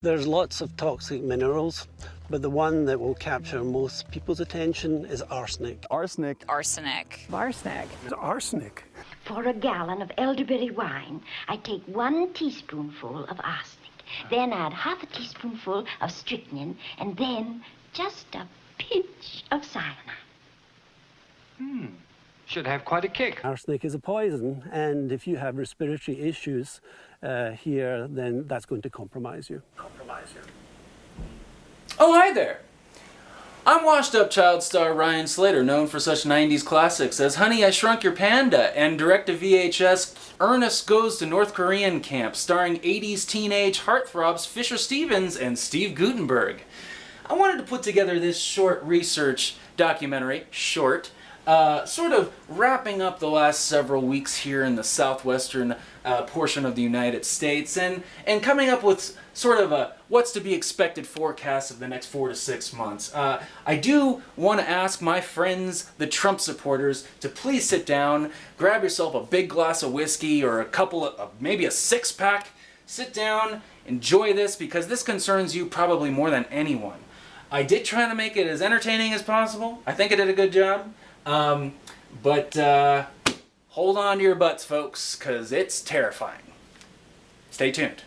There's lots of toxic minerals, but the one that will capture most people's attention is arsenic. Arsenic. Arsenic. Arsenic. Arsenic. For a gallon of elderberry wine, I take 1 teaspoonful of arsenic, then add half a teaspoonful of strychnine, and then just a pinch of cyanide. Should have quite a kick. Arsenic is a poison, and if you have respiratory issues here, then that's going to compromise you. Oh, hi there! I'm washed-up child star Ryan Slater, known for such 90s classics as Honey, I Shrunk Your Panda and direct-to-VHS Ernest Goes to North Korean Camp, starring 80s teenage heartthrobs Fisher Stevens and Steve Guttenberg. I wanted to put together this short research documentary, sort of wrapping up the last several weeks here in the southwestern portion of the United States and coming up with sort of a what's to be expected forecast of the next 4 to 6 months. I do want to ask my friends, the Trump supporters, to please sit down, grab yourself a big glass of whiskey or a couple of, maybe a 6-pack, sit down, enjoy this because this concerns you probably more than anyone. I did try to make it as entertaining as possible. I think I did a good job. But hold on to your butts, folks, because it's terrifying. Stay tuned.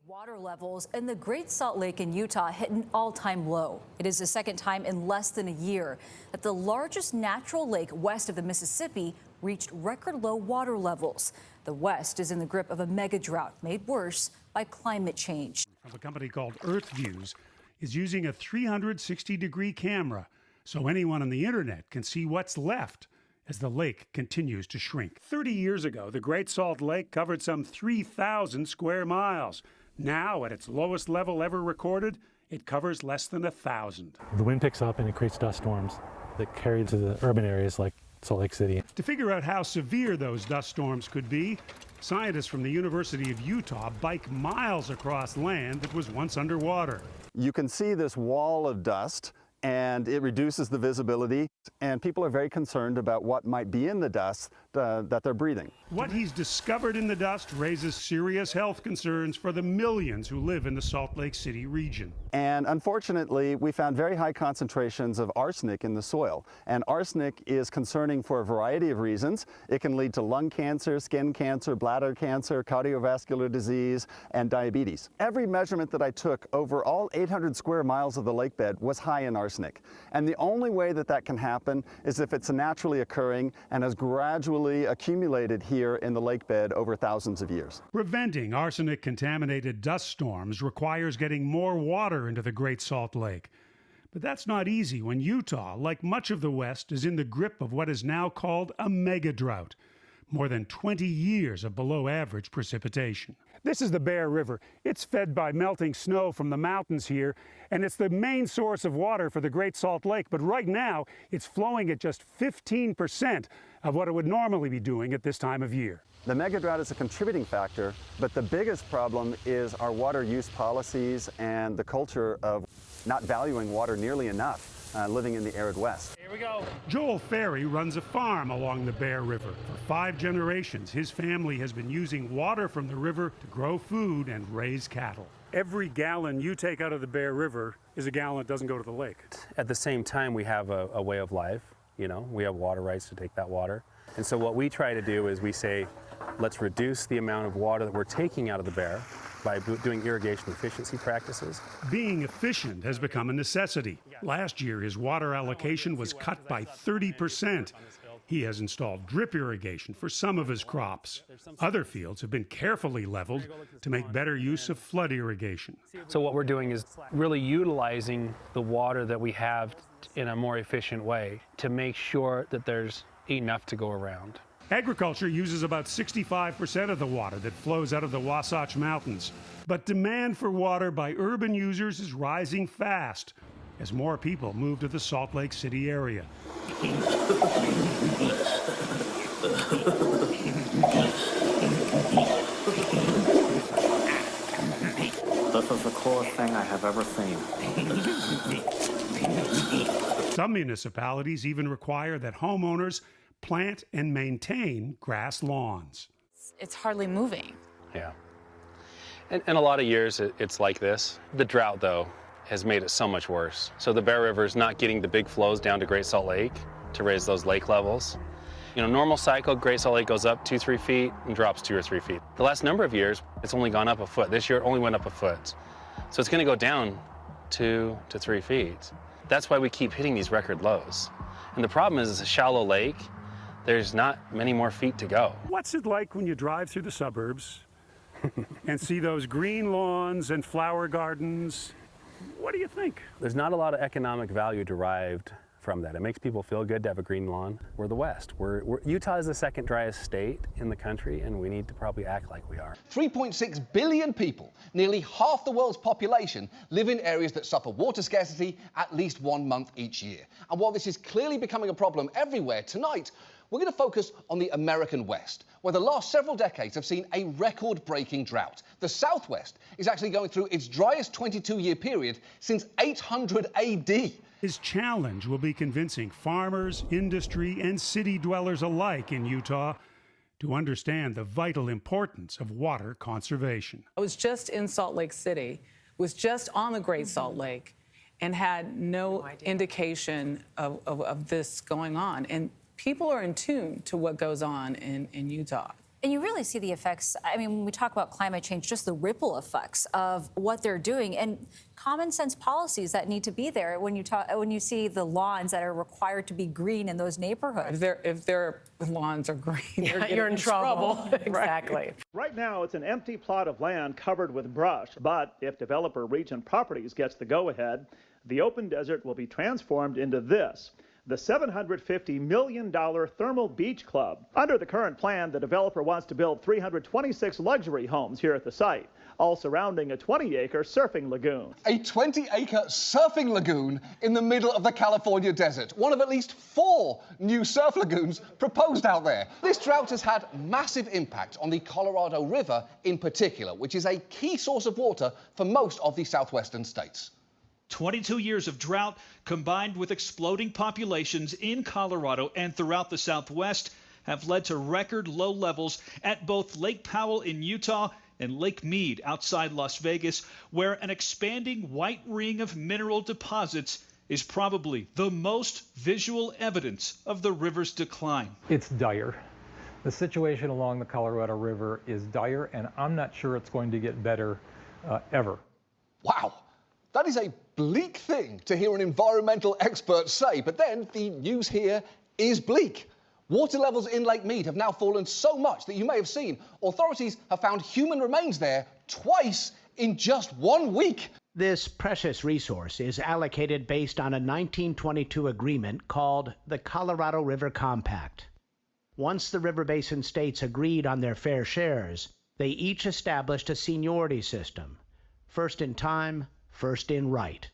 Water levels in the Great Salt Lake in Utah hit an all-time low. It is the second time in less than a year that the largest natural lake west of the Mississippi reached record low water levels. The West is in the grip of a mega drought made worse by climate change. A company called Earth Views is using a 360-degree camera so anyone on the internet can see what's left as the lake continues to shrink. 30 years ago, the Great Salt Lake covered some 3,000 square miles. Now, at its lowest level ever recorded, it covers less than 1,000. The wind picks up and it creates dust storms that carry to the urban areas like Salt Lake City. To figure out how severe those dust storms could be, scientists from the University of Utah bike miles across land that was once underwater. You can see this wall of dust, and it reduces the visibility, and people are very concerned about what might be in the dust that they're breathing. What he's discovered in the dust raises serious health concerns for the millions who live in the Salt Lake City region. And unfortunately, we found very high concentrations of arsenic in the soil. And arsenic is concerning for a variety of reasons. It can lead to lung cancer, skin cancer, bladder cancer, cardiovascular disease, and diabetes. Every measurement that I took over all 800 square miles of the lake bed was high in arsenic. And the only way that that can happen is if it's naturally occurring and has gradually accumulated here in the lake bed over thousands of years. Preventing arsenic-contaminated dust storms requires getting more water into the Great Salt Lake. But that's not easy when Utah, like much of the West, is in the grip of what is now called a mega drought. More than 20 years of below-average precipitation. This is the Bear River. It's fed by melting snow from the mountains here, and it's the main source of water for the Great Salt Lake. But right now, it's flowing at just 15% of what it would normally be doing at this time of year. The mega drought is a contributing factor, but the biggest problem is our water use policies and the culture of not valuing water nearly enough. Living in the arid West. Here we go. Joel Ferry runs a farm along the Bear River. For 5 generations, his family has been using water from the river to grow food and raise cattle. Every gallon you take out of the Bear River is a gallon that doesn't go to the lake. At the same time, we have a way of life. You know, we have water rights to take that water. And so what we try to do is we say, let's reduce the amount of water that we're taking out of the Bear by doing irrigation efficiency practices. Being efficient has become a necessity. Last year, his water allocation was cut by 30%. He has installed drip irrigation for some of his crops. Other fields have been carefully leveled to make better use of flood irrigation. So what we're doing is really utilizing the water that we have in a more efficient way to make sure that there's enough to go around. Agriculture uses about 65% of the water that flows out of the Wasatch Mountains. But demand for water by urban users is rising fast as more people move to the Salt Lake City area. This is the coolest thing I have ever seen. Some municipalities even require that homeowners plant and maintain grass lawns. It's hardly moving. Yeah. And a lot of years it's like this. The drought, though, has made it so much worse. So the Bear River is not getting the big flows down to Great Salt Lake to raise those lake levels. You know, normal cycle, Great Salt Lake goes up 2-3 feet and drops 2 or 3 feet. The last number of years, it's only gone up a foot. This year, it only went up a foot. So it's going to go down 2 to 3 feet. That's why we keep hitting these record lows. And the problem is, it's a shallow lake. There's not many more feet to go. What's it like when you drive through the suburbs and see those green lawns and flower gardens? What do you think? There's not a lot of economic value derived from that. It makes people feel good to have a green lawn. We're the West. Utah is the second driest state in the country, and we need to probably act like we are. 3.6 billion people, nearly half the world's population, live in areas that suffer water scarcity at least 1 month each year. And while this is clearly becoming a problem everywhere, tonight we're going to focus on the American West, where the last several decades have seen a record-breaking drought. The Southwest is actually going through its driest 22-year period since 800 AD. His challenge will be convincing farmers, industry, and city dwellers alike in Utah to understand the vital importance of water conservation. I was just in Salt Lake City, was just on the Great Salt Lake, and had no indication of this going on. And people are in tune to what goes on in Utah. And you really see the effects. I mean, when we talk about climate change, just the ripple effects of what they're doing and common sense policies that need to be there when you see the lawns that are required to be green in those neighborhoods. If their lawns are green, you're in trouble. Exactly. Right now, it's an empty plot of land covered with brush. But if developer Regent Properties gets the go-ahead, the open desert will be transformed into this: the $750 million Thermal Beach Club. Under the current plan, the developer wants to build 326 luxury homes here at the site, all surrounding a 20-acre surfing lagoon. A 20-acre surfing lagoon in the middle of the California desert, one of at least 4 new surf lagoons proposed out there. This drought has had massive impact on the Colorado River in particular, which is a key source of water for most of the southwestern states. 22 years of drought combined with exploding populations in Colorado and throughout the Southwest have led to record low levels at both Lake Powell in Utah and Lake Mead outside Las Vegas, where an expanding white ring of mineral deposits is probably the most visual evidence of the river's decline. It's dire. The situation along the Colorado River is dire, and I'm not sure it's going to get better ever. Wow. That is a bleak thing to hear an environmental expert say, but then the news here is bleak. Water levels in Lake Mead have now fallen so much that you may have seen authorities have found human remains there twice in just 1 week. This precious resource is allocated based on a 1922 agreement called the Colorado River Compact. Once the river basin states agreed on their fair shares, they each established a seniority system. First in time, first in right.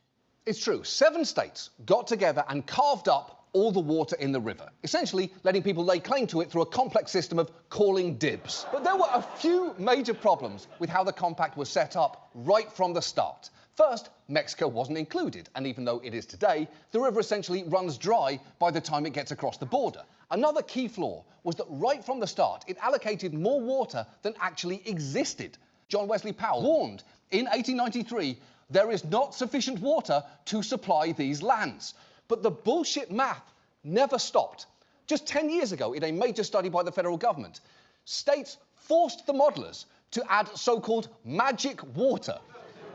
It's true. 7 states got together and carved up all the water in the river, essentially letting people lay claim to it through a complex system of calling dibs. But there were a few major problems with how the compact was set up right from the start. First, Mexico wasn't included, and even though it is today, the river essentially runs dry by the time it gets across the border. Another key flaw was that right from the start, it allocated more water than actually existed. John Wesley Powell warned in 1893, there is not sufficient water to supply these lands. But the bullshit math never stopped. Just 10 years ago, in a major study by the federal government, states forced the modelers to add so-called magic water,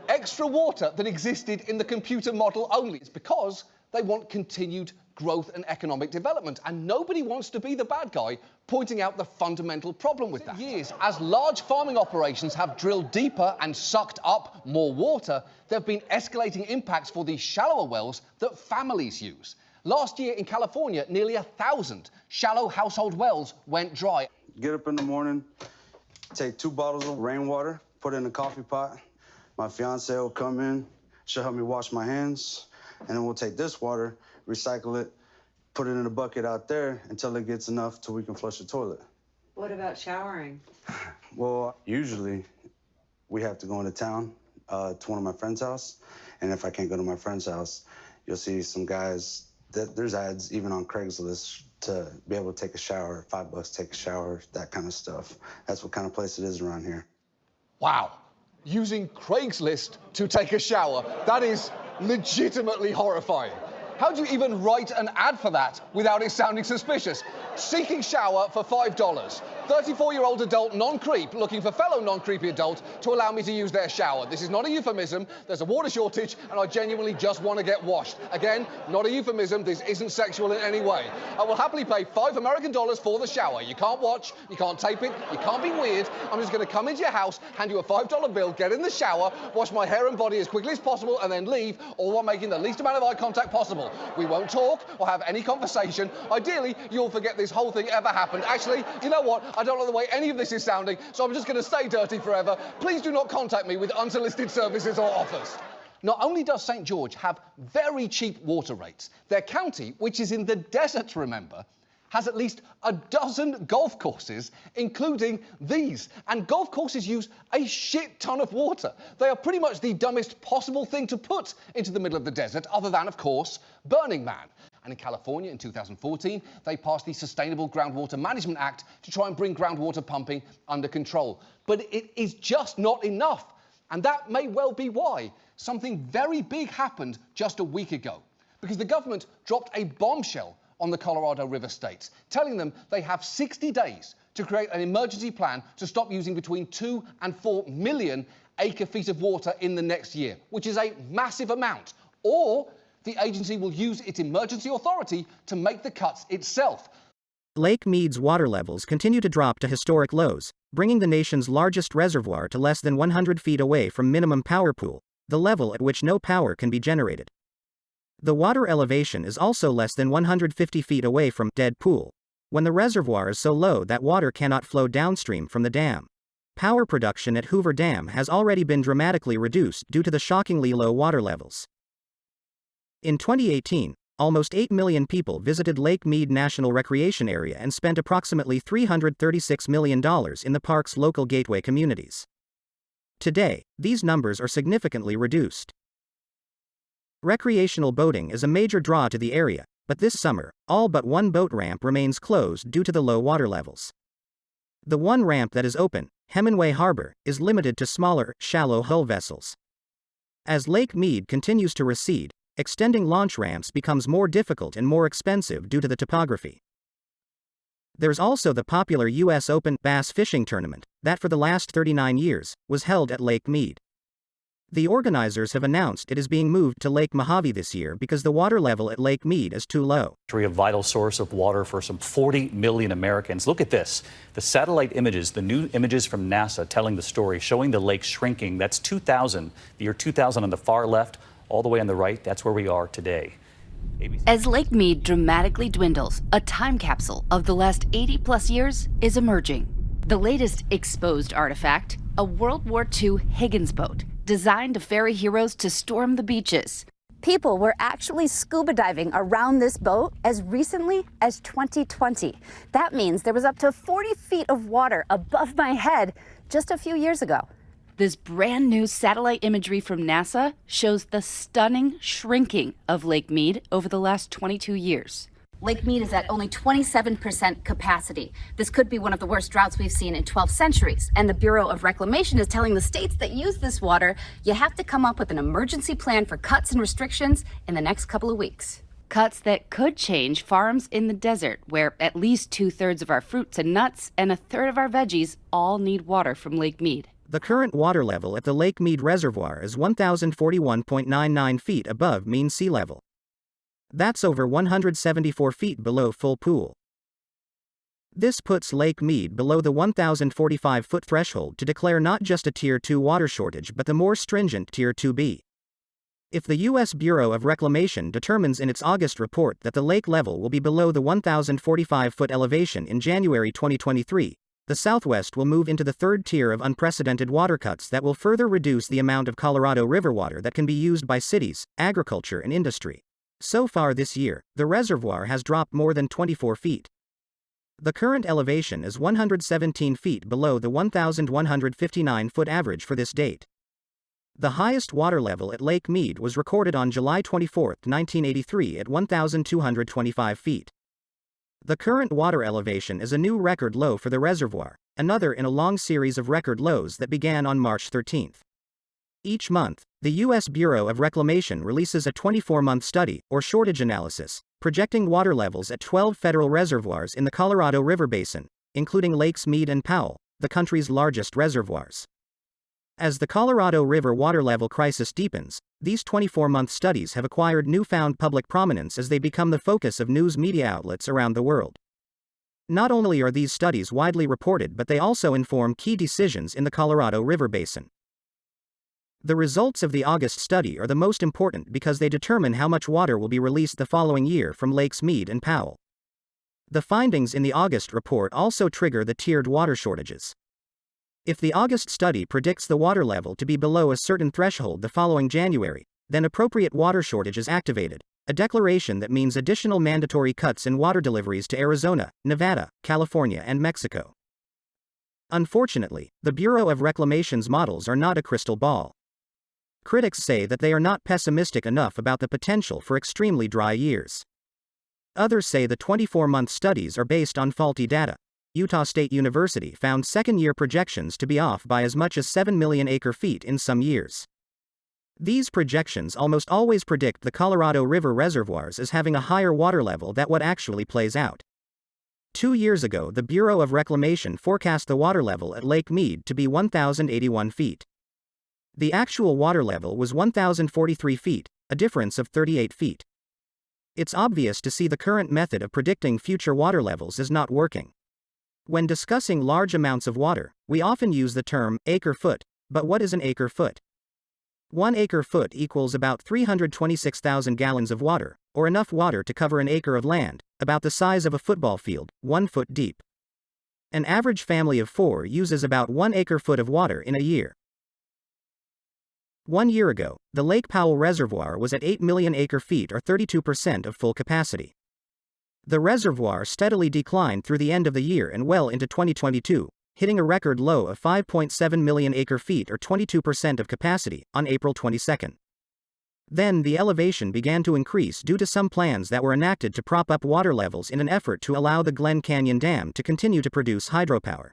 extra water that existed in the computer model only. It's because they want continued growth and economic development, and nobody wants to be the bad guy pointing out the fundamental problem with that. For years, as large farming operations have drilled deeper and sucked up more water, there have been escalating impacts for the shallower wells that families use. Last year in California, nearly 1,000 shallow household wells went dry. Get up in the morning, take 2 bottles of rainwater, put it in a coffee pot. My fiance will come in, she'll help me wash my hands, and then we'll take this water, recycle it, put it in a bucket out there until it gets enough till we can flush the toilet. What about showering? Well, usually we have to go into town to one of my friend's house, and if I can't go to my friend's house, you'll see some guys, there's ads even on Craigslist to be able to take a shower, $5 take a shower, that kind of stuff. That's what kind of place it is around here. Wow. using Craigslist to take a shower. That is legitimately horrifying. How do you even write an ad for that without it sounding suspicious? Seeking shower for $5. 34-year-old adult non-creep looking for fellow non-creepy adult to allow me to use their shower. This is not a euphemism. There's a water shortage and I genuinely just want to get washed. Again, not a euphemism. This isn't sexual in any way. I will happily pay $5 American for the shower. You can't watch, you can't tape it, you can't be weird. I'm just going to come into your house, hand you a $5 bill, get in the shower, wash my hair and body as quickly as possible and then leave, all while making the least amount of eye contact possible. We won't talk or have any conversation. Ideally, you'll forget this whole thing ever happened. Actually, you know what? I don't like the way any of this is sounding, so I'm just going to stay dirty forever. Please do not contact me with unsolicited services or offers. Not only does St. George have very cheap water rates, their county, which is in the desert, remember, has at least a dozen golf courses, including these. And golf courses use a shit ton of water. They are pretty much the dumbest possible thing to put into the middle of the desert, other than, of course, Burning Man. And in California in 2014, they passed the Sustainable Groundwater Management Act to try and bring groundwater pumping under control. But it is just not enough. And that may well be why something very big happened just a week ago. Because the government dropped a bombshell on the Colorado River states, telling them they have 60 days to create an emergency plan to stop using between 2 and 4 million acre-feet of water in the next year, which is a massive amount. Or the agency will use its emergency authority to make the cuts itself. Lake Mead's water levels continue to drop to historic lows, bringing the nation's largest reservoir to less than 100 feet away from minimum power pool, the level at which no power can be generated. The water elevation is also less than 150 feet away from dead pool, when the reservoir is so low that water cannot flow downstream from the dam. Power production at Hoover Dam has already been dramatically reduced due to the shockingly low water levels. In 2018, almost 8 million people visited Lake Mead National Recreation Area and spent approximately $336 million in the park's local gateway communities. Today, these numbers are significantly reduced. Recreational boating is a major draw to the area, but this summer, all but one boat ramp remains closed due to the low water levels. The one ramp that is open, Hemingway Harbor, is limited to smaller, shallow hull vessels. As Lake Mead continues to recede, extending launch ramps becomes more difficult and more expensive due to the topography. There's also the popular U.S. Open bass fishing tournament, that for the last 39 years, was held at Lake Mead. The organizers have announced it is being moved to Lake Mojave this year because the water level at Lake Mead is too low. A vital source of water for some 40 million Americans. Look at this. The satellite images, the new images from NASA telling the story, showing the lake shrinking. That's 2000, the year 2000 on the far left, all the way on the right. That's where we are today. As Lake Mead dramatically dwindles, a time capsule of the last 80-plus years is emerging. The latest exposed artifact, a World War II Higgins boat, designed to ferry heroes to storm the beaches. People were actually scuba diving around this boat as recently as 2020. That means there was up to 40 feet of water above my head just a few years ago. This brand new satellite imagery from NASA shows the stunning shrinking of Lake Mead over the last 22 years. Lake Mead is at only 27% capacity. This could be one of the worst droughts we've seen in 12 centuries. And the Bureau of Reclamation is telling the states that use this water, you have to come up with an emergency plan for cuts and restrictions in the next couple of weeks. Cuts that could change farms in the desert, where at least 2/3 of our fruits and nuts and 1/3 of our veggies all need water from Lake Mead. The current water level at the Lake Mead Reservoir is 1,041.99 feet above mean sea level. That's over 174 feet below full pool. This puts Lake Mead below the 1,045-foot threshold to declare not just a Tier 2 water shortage but the more stringent Tier 2B. If the U.S. Bureau of Reclamation determines in its August report that the lake level will be below the 1,045-foot elevation in January 2023, the Southwest will move into the third tier of unprecedented water cuts that will further reduce the amount of Colorado River water that can be used by cities, agriculture, and industry. So far this year, the reservoir has dropped more than 24 feet. The current elevation is 117 feet below the 1,159-foot average for this date. The highest water level at Lake Mead was recorded on July 24, 1983 at 1,225 feet. The current water elevation is a new record low for the reservoir, another in a long series of record lows that began on March 13. Each month, the U.S. Bureau of Reclamation releases a 24-month study, or shortage analysis, projecting water levels at 12 federal reservoirs in the Colorado River Basin, including Lakes Mead and Powell, the country's largest reservoirs. As the Colorado River water level crisis deepens, these 24-month studies have acquired newfound public prominence as they become the focus of news media outlets around the world. Not only are these studies widely reported, but they also inform key decisions in the Colorado River Basin. The results of the August study are the most important because they determine how much water will be released the following year from Lakes Mead and Powell. The findings in the August report also trigger the tiered water shortages. If the August study predicts the water level to be below a certain threshold the following January, then appropriate water shortage is activated, a declaration that means additional mandatory cuts in water deliveries to Arizona, Nevada, California, and Mexico. Unfortunately, the Bureau of Reclamation's models are not a crystal ball. Critics say that they are not pessimistic enough about the potential for extremely dry years. Others say the 24-month studies are based on faulty data. Utah State University found second-year projections to be off by as much as 7 million acre-feet in some years. These projections almost always predict the Colorado River reservoirs as having a higher water level than what actually plays out. 2 years ago, the Bureau of Reclamation forecast the water level at Lake Mead to be 1,081 feet. The actual water level was 1,043 feet, a difference of 38 feet. It's obvious to see the current method of predicting future water levels is not working. When discussing large amounts of water, we often use the term acre-foot, but what is an acre-foot? 1 acre-foot equals about 326,000 gallons of water, or enough water to cover an acre of land, about the size of a football field, 1 foot deep. An average family of 4 uses about 1 acre-foot of water in a year. 1 year ago, the Lake Powell Reservoir was at 8 million acre-feet or 32% of full capacity. The reservoir steadily declined through the end of the year and well into 2022, hitting a record low of 5.7 million acre-feet or 22% of capacity on April 22. Then the elevation began to increase due to some plans that were enacted to prop up water levels in an effort to allow the Glen Canyon Dam to continue to produce hydropower.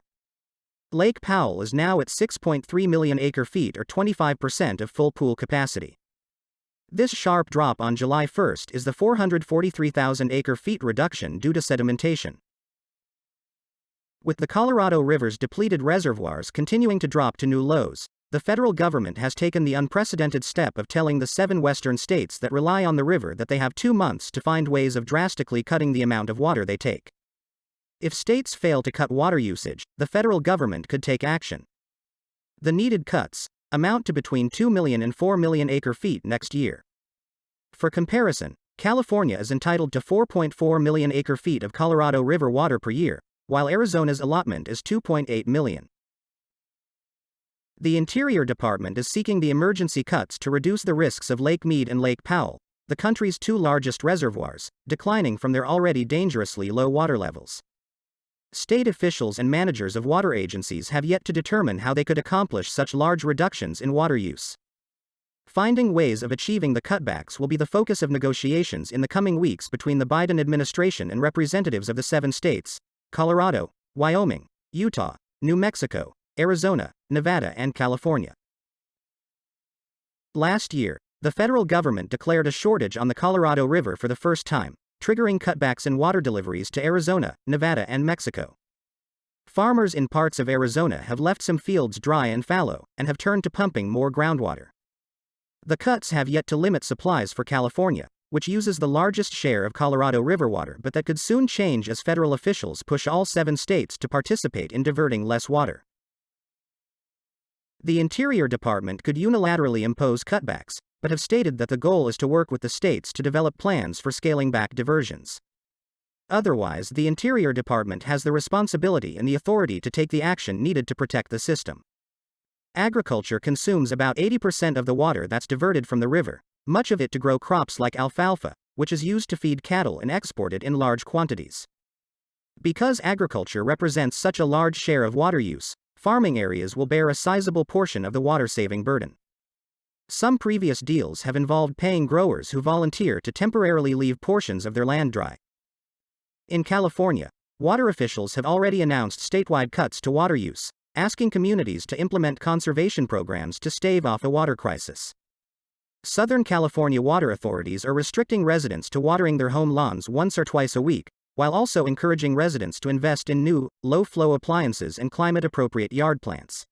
Lake Powell is now at 6.3 million acre-feet or 25% of full pool capacity. This sharp drop on July 1 is the 443,000 acre-feet reduction due to sedimentation. With the Colorado River's depleted reservoirs continuing to drop to new lows, the federal government has taken the unprecedented step of telling the 7 western states that rely on the river that they have 2 months to find ways of drastically cutting the amount of water they take. If states fail to cut water usage, the federal government could take action. The needed cuts amount to between 2 million and 4 million acre-feet next year. For comparison, California is entitled to 4.4 million acre-feet of Colorado River water per year, while Arizona's allotment is 2.8 million. The Interior Department is seeking the emergency cuts to reduce the risks of Lake Mead and Lake Powell, the country's 2 largest reservoirs, declining from their already dangerously low water levels. State officials and managers of water agencies have yet to determine how they could accomplish such large reductions in water use. Finding ways of achieving the cutbacks will be the focus of negotiations in the coming weeks between the Biden administration and representatives of the 7 states: Colorado, Wyoming, Utah, New Mexico, Arizona, Nevada, and California. Last year, the federal government declared a shortage on the Colorado River for the first time, triggering cutbacks in water deliveries to Arizona, Nevada, and Mexico. Farmers in parts of Arizona have left some fields dry and fallow, and have turned to pumping more groundwater. The cuts have yet to limit supplies for California, which uses the largest share of Colorado River water, but that could soon change as federal officials push all 7 states to participate in diverting less water. The Interior Department could unilaterally impose cutbacks, but have stated that the goal is to work with the states to develop plans for scaling back diversions. Otherwise, the Interior Department has the responsibility and the authority to take the action needed to protect the system. Agriculture consumes about 80% of the water that's diverted from the river, much of it to grow crops like alfalfa, which is used to feed cattle and exported in large quantities. Because agriculture represents such a large share of water use, farming areas will bear a sizable portion of the water-saving burden. Some previous deals have involved paying growers who volunteer to temporarily leave portions of their land dry. In California, water officials have already announced statewide cuts to water use, asking communities to implement conservation programs to stave off a water crisis. Southern California water authorities are restricting residents to watering their home lawns once or twice a week, while also encouraging residents to invest in new, low-flow appliances and climate-appropriate yard plants.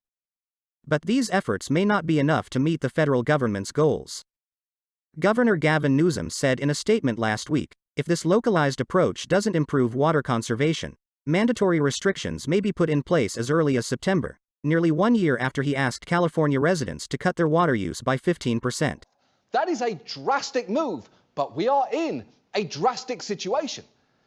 But these efforts may not be enough to meet the federal government's goals. Governor Gavin Newsom said in a statement last week, if this localized approach doesn't improve water conservation, mandatory restrictions may be put in place as early as September, nearly 1 year after he asked California residents to cut their water use by 15%. That is a drastic move, but we are in a drastic situation.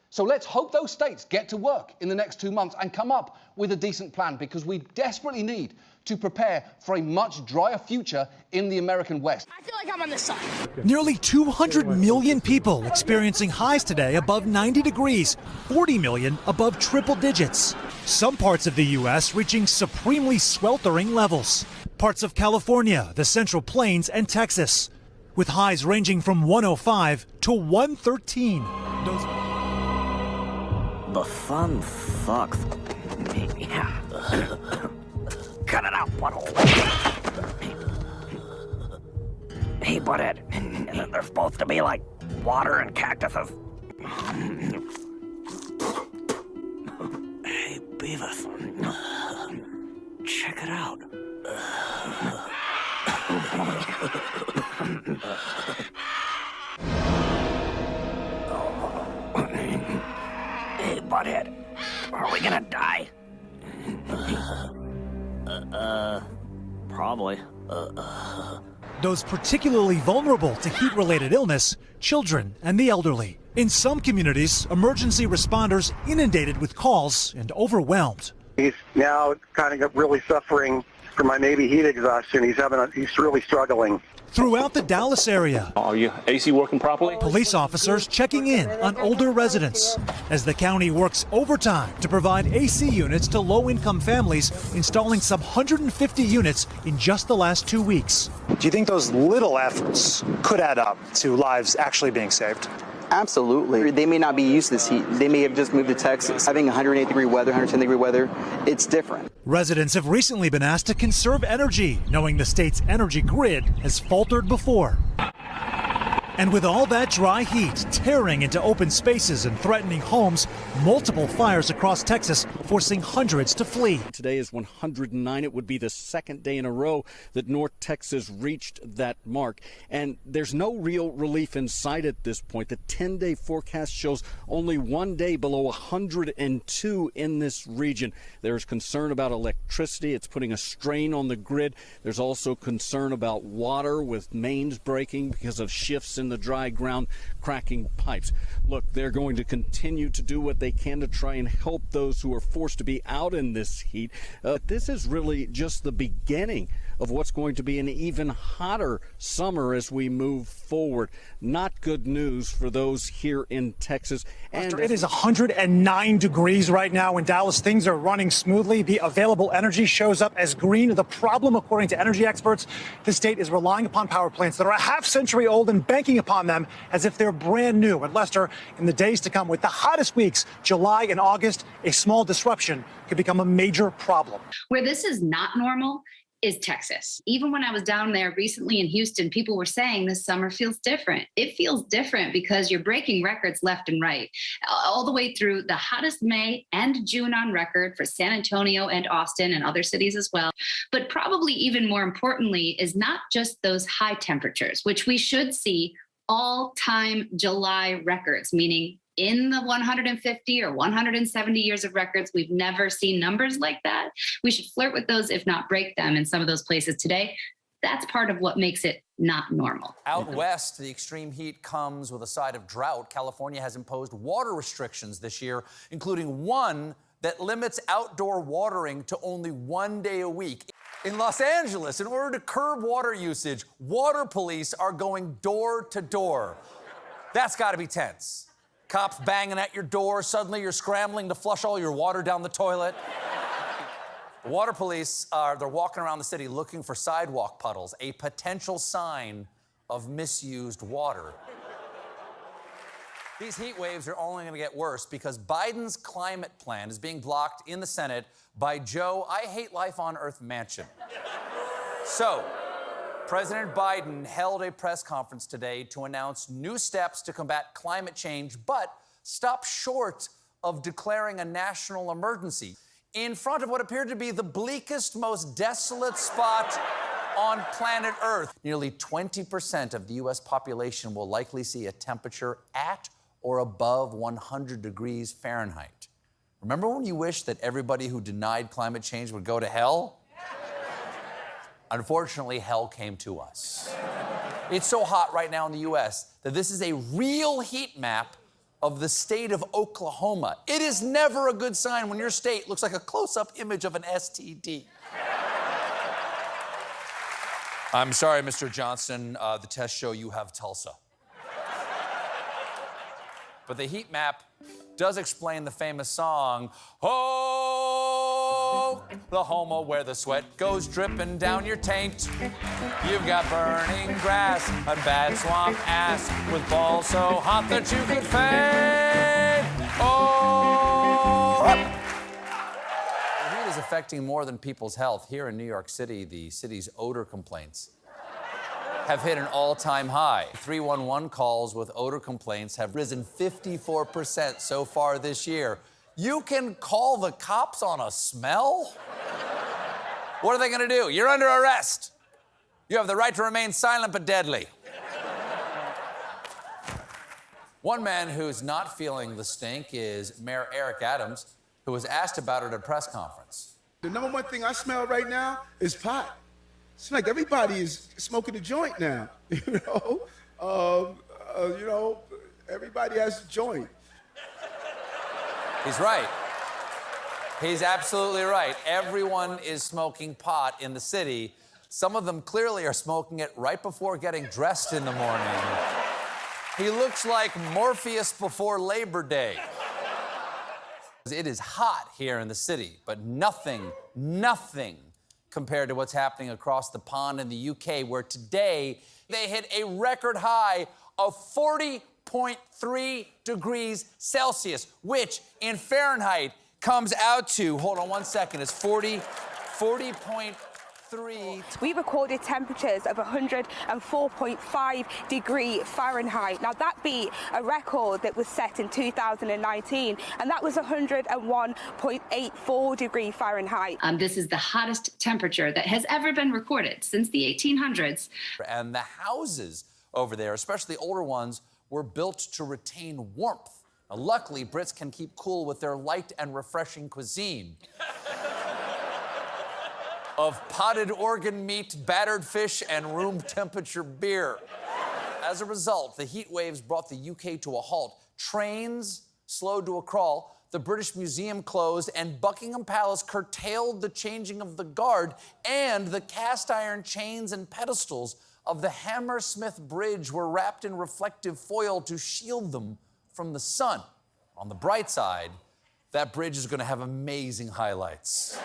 So let's hope those states get to work in the next 2 months and come up with a decent plan, because we desperately need to prepare for a much drier future in the American West. I feel like I'm on the sun. Nearly 200 million people experiencing highs today above 90 degrees, 40 million above triple digits. Some parts of the U.S. reaching supremely sweltering levels. Parts of California, the Central Plains, and Texas, with highs ranging from 105 to 113. The sun sucks. Yeah. Cut it out, butthole. Hey, butthead. They're supposed to be like water and cactuses. Hey, Beavis. Check it out. Hey, butthead. Are we gonna die? Probably. Those particularly vulnerable to heat-related illness, children and the elderly. In some communities, emergency responders inundated with calls and overwhelmed. He's now kind of really suffering from maybe heat exhaustion. He's really struggling. Throughout the Dallas area, are your AC working properly? Police officers checking in on older residents as the county works overtime to provide AC units to low-income families, installing some 150 units in just the last 2 weeks. Do you think those little efforts could add up to lives actually being saved? Absolutely. They may not be used to this heat. They may have just moved to Texas. Having 108-degree weather, 110-degree weather, it's different. Residents have recently been asked to conserve energy, knowing the state's energy grid has faltered before. And with all that dry heat tearing into open spaces and threatening homes, multiple fires across Texas forcing hundreds to flee. Today is 109. It would be the second day in a row that North Texas reached that mark. And there's no real relief in sight at this point. The 10-day forecast shows only 1 day below 102 in this region. There's concern about electricity. It's putting a strain on the grid. There's also concern about water, with mains breaking because of shifts in the dry ground, cracking pipes. Look, they're going to continue to do what they can to try and help those who are forced to be out in this heat. This is really just the beginning of what's going to be an even hotter summer as we move forward. Not good news for those here in Texas. And it is 109 degrees right now in Dallas. Things are running smoothly. The available energy shows up as green. The problem, according to energy experts, the state is relying upon power plants that are a half-century old and banking upon them as if they're brand new. And Lester, in the days to come, with the hottest weeks, July and August, a small disruption could become a major problem. Where this is not normal is Texas. Even when I was down there recently in Houston, people were saying this summer feels different. It feels different because you're breaking records left and right, all the way through the hottest May and June on record for San Antonio and Austin and other cities as well. But probably even more importantly is not just those high temperatures, which we should see all-time July records, meaning in the 150 or 170 years of records, we've never seen numbers like that. We should flirt with those, if not break them, in some of those places today. That's part of what makes it not normal. Out west, the extreme heat comes with a side of drought. California has imposed water restrictions this year, including one that limits outdoor watering to only 1 day a week. In Los Angeles, in order to curb water usage, water police are going door to door. That's got to be tense. Cops banging at your door. Suddenly you're scrambling to flush all your water down the toilet. Water police they're walking around the city looking for sidewalk puddles, a potential sign of misused water. These heat waves are only going to get worse because Biden's climate plan is being blocked in the Senate by Joe I Hate Life on Earth Mansion. So, President Biden held a press conference today to announce new steps to combat climate change, but stopped short of declaring a national emergency in front of what appeared to be the bleakest, most desolate spot on planet Earth. Nearly 20% of the U.S. population will likely see a temperature at or above 100 degrees Fahrenheit. Remember when you wished that everybody who denied climate change would go to hell? Unfortunately, hell came to us. It's so hot right now in the U.S. that this is a real heat map of the state of Oklahoma. It is never a good sign when your state looks like a close-up image of an STD. I'm sorry, Mr. Johnson. The tests show you have Tulsa. But the heat map does explain the famous song, "Oh, the homo where the sweat goes dripping down your taint. You've got burning grass and bad swamp ass with balls so hot that you could faint. Oh!" The heat is affecting more than people's health. Here in New York City, the city's odor complaints have hit an all-time high. 311 calls with odor complaints have risen 54% so far this year. You can call the cops on a smell? What are they gonna do? You're under arrest. You have the right to remain silent but deadly. One man who's not feeling the stink is Mayor Eric Adams, who was asked about it at a press conference. The number one thing I smell right now is pot. It's like everybody is smoking a joint now, you know? Everybody has a joint. He's right. He's absolutely right. Everyone is smoking pot in the city. Some of them clearly are smoking it right before getting dressed in the morning. He looks like Morpheus before Labor Day. It is hot here in the city, but nothing compared to what's happening across the pond in the UK, where today they hit a record high of 40.3 degrees Celsius, which in Fahrenheit comes out to, hold on one second, it's 40.3. We recorded temperatures of 104.5 degree Fahrenheit. Now that beat a record that was set in 2019, and that was 101.84 degree Fahrenheit. This is the hottest temperature that has ever been recorded since the 1800s. And the houses over there, especially older ones, were built to retain warmth. Now, luckily, Brits can keep cool with their light and refreshing cuisine of potted organ meat, battered fish, and room temperature beer. As a result, the heat waves brought the UK to a halt. Trains slowed to a crawl, the British Museum closed, and Buckingham Palace curtailed the changing of the guard, and the cast iron chains and pedestals of the Hammersmith Bridge were wrapped in reflective foil to shield them from the sun. On the bright side, that bridge is going to have amazing highlights.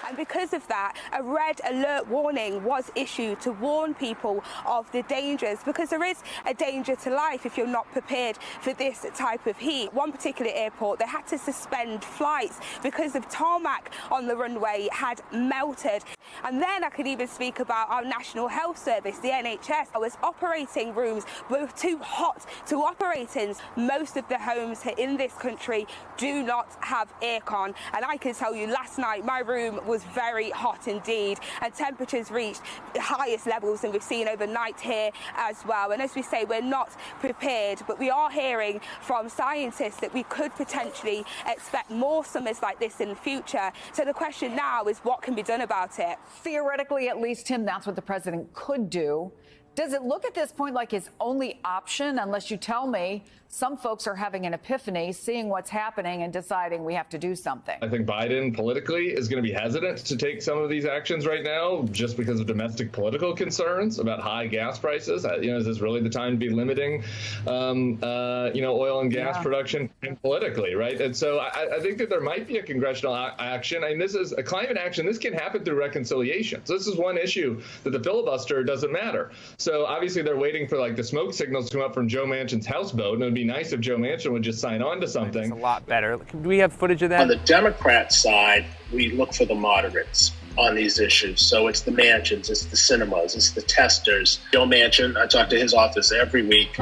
And because of that, a red alert warning was issued to warn people of the dangers, because there is a danger to life if you're not prepared for this type of heat. One particular airport, they had to suspend flights because the tarmac on the runway had melted. And then I could even speak about our National Health Service, the NHS. Our operating rooms were too hot to operate in. Most of the homes in this country do not have aircon. And I can tell you, last night my room was very hot indeed, and temperatures reached the highest levels than we've seen overnight here as well. And as we say, we're not prepared, but we are hearing from scientists that we could potentially expect more summers like this in the future. So the question now is, what can be done about it? Theoretically, at least, Tim, that's what the president could do. Does it look at this point like his only option, unless you tell me some folks are having an epiphany, seeing what's happening and deciding we have to do something? I think Biden politically is going to be hesitant to take some of these actions right now just because of domestic political concerns about high gas prices. Is this really the time to be limiting, oil and gas production politically, right? And so I think that there might be a congressional action. I mean, this is a climate action. This can happen through reconciliation. So this is one issue that the filibuster doesn't matter. So obviously they're waiting for like the smoke signals to come up from Joe Manchin's houseboat, and it would be nice if Joe Manchin would just sign on to something. It's a lot better. Do we have footage of that? On the Democrat side, we look for the moderates on these issues. So it's the Manchins, it's the Cinemas, it's the Testers. Joe Manchin, I talk to his office every week.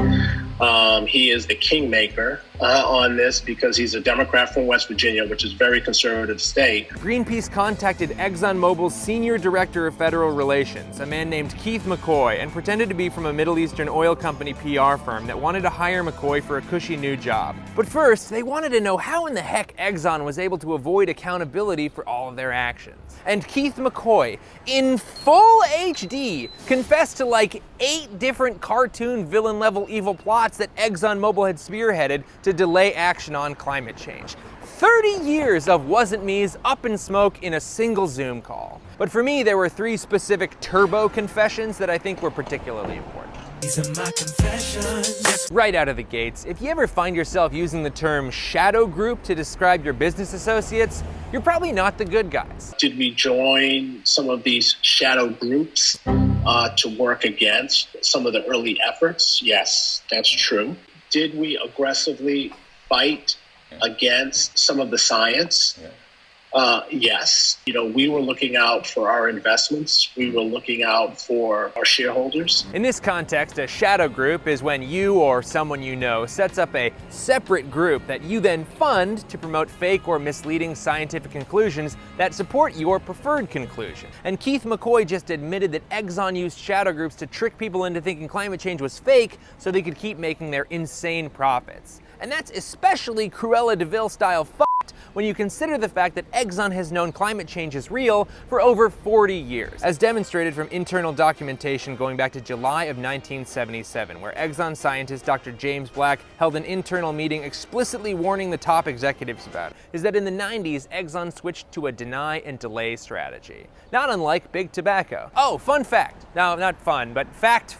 He is the kingmaker on this because he's a Democrat from West Virginia, which is a very conservative state. Greenpeace contacted ExxonMobil's senior director of federal relations, a man named Keith McCoy, and pretended to be from a Middle Eastern oil company PR firm that wanted to hire McCoy for a cushy new job. But first, they wanted to know how in the heck Exxon was able to avoid accountability for all of their actions. And Keith McCoy, in full HD, confessed to like 8 different cartoon villain-level evil plots that ExxonMobil had spearheaded to delay action on climate change. 30 years of wasn't me's up in smoke in a single Zoom call. But for me, there were 3 specific turbo confessions that I think were particularly important. These are my confessions. Right out of the gates, if you ever find yourself using the term shadow group to describe your business associates, you're probably not the good guys. Did we join some of these shadow groups to work against some of the early efforts? Yes, that's true. Did we aggressively fight against some of the science? Yes. You know, we were looking out for our investments. We were looking out for our shareholders. In this context, a shadow group is when you or someone you know sets up a separate group that you then fund to promote fake or misleading scientific conclusions that support your preferred conclusion. And Keith McCoy just admitted that Exxon used shadow groups to trick people into thinking climate change was fake so they could keep making their insane profits. And that's especially Cruella de Vil style fucked when you consider the fact that Exxon has known climate change is real for over 40 years, as demonstrated from internal documentation going back to July of 1977, where Exxon scientist Dr. James Black held an internal meeting explicitly warning the top executives about, is that in the 90s, Exxon switched to a deny and delay strategy. Not unlike Big Tobacco. Oh, fun fact. No, not fun, but fact.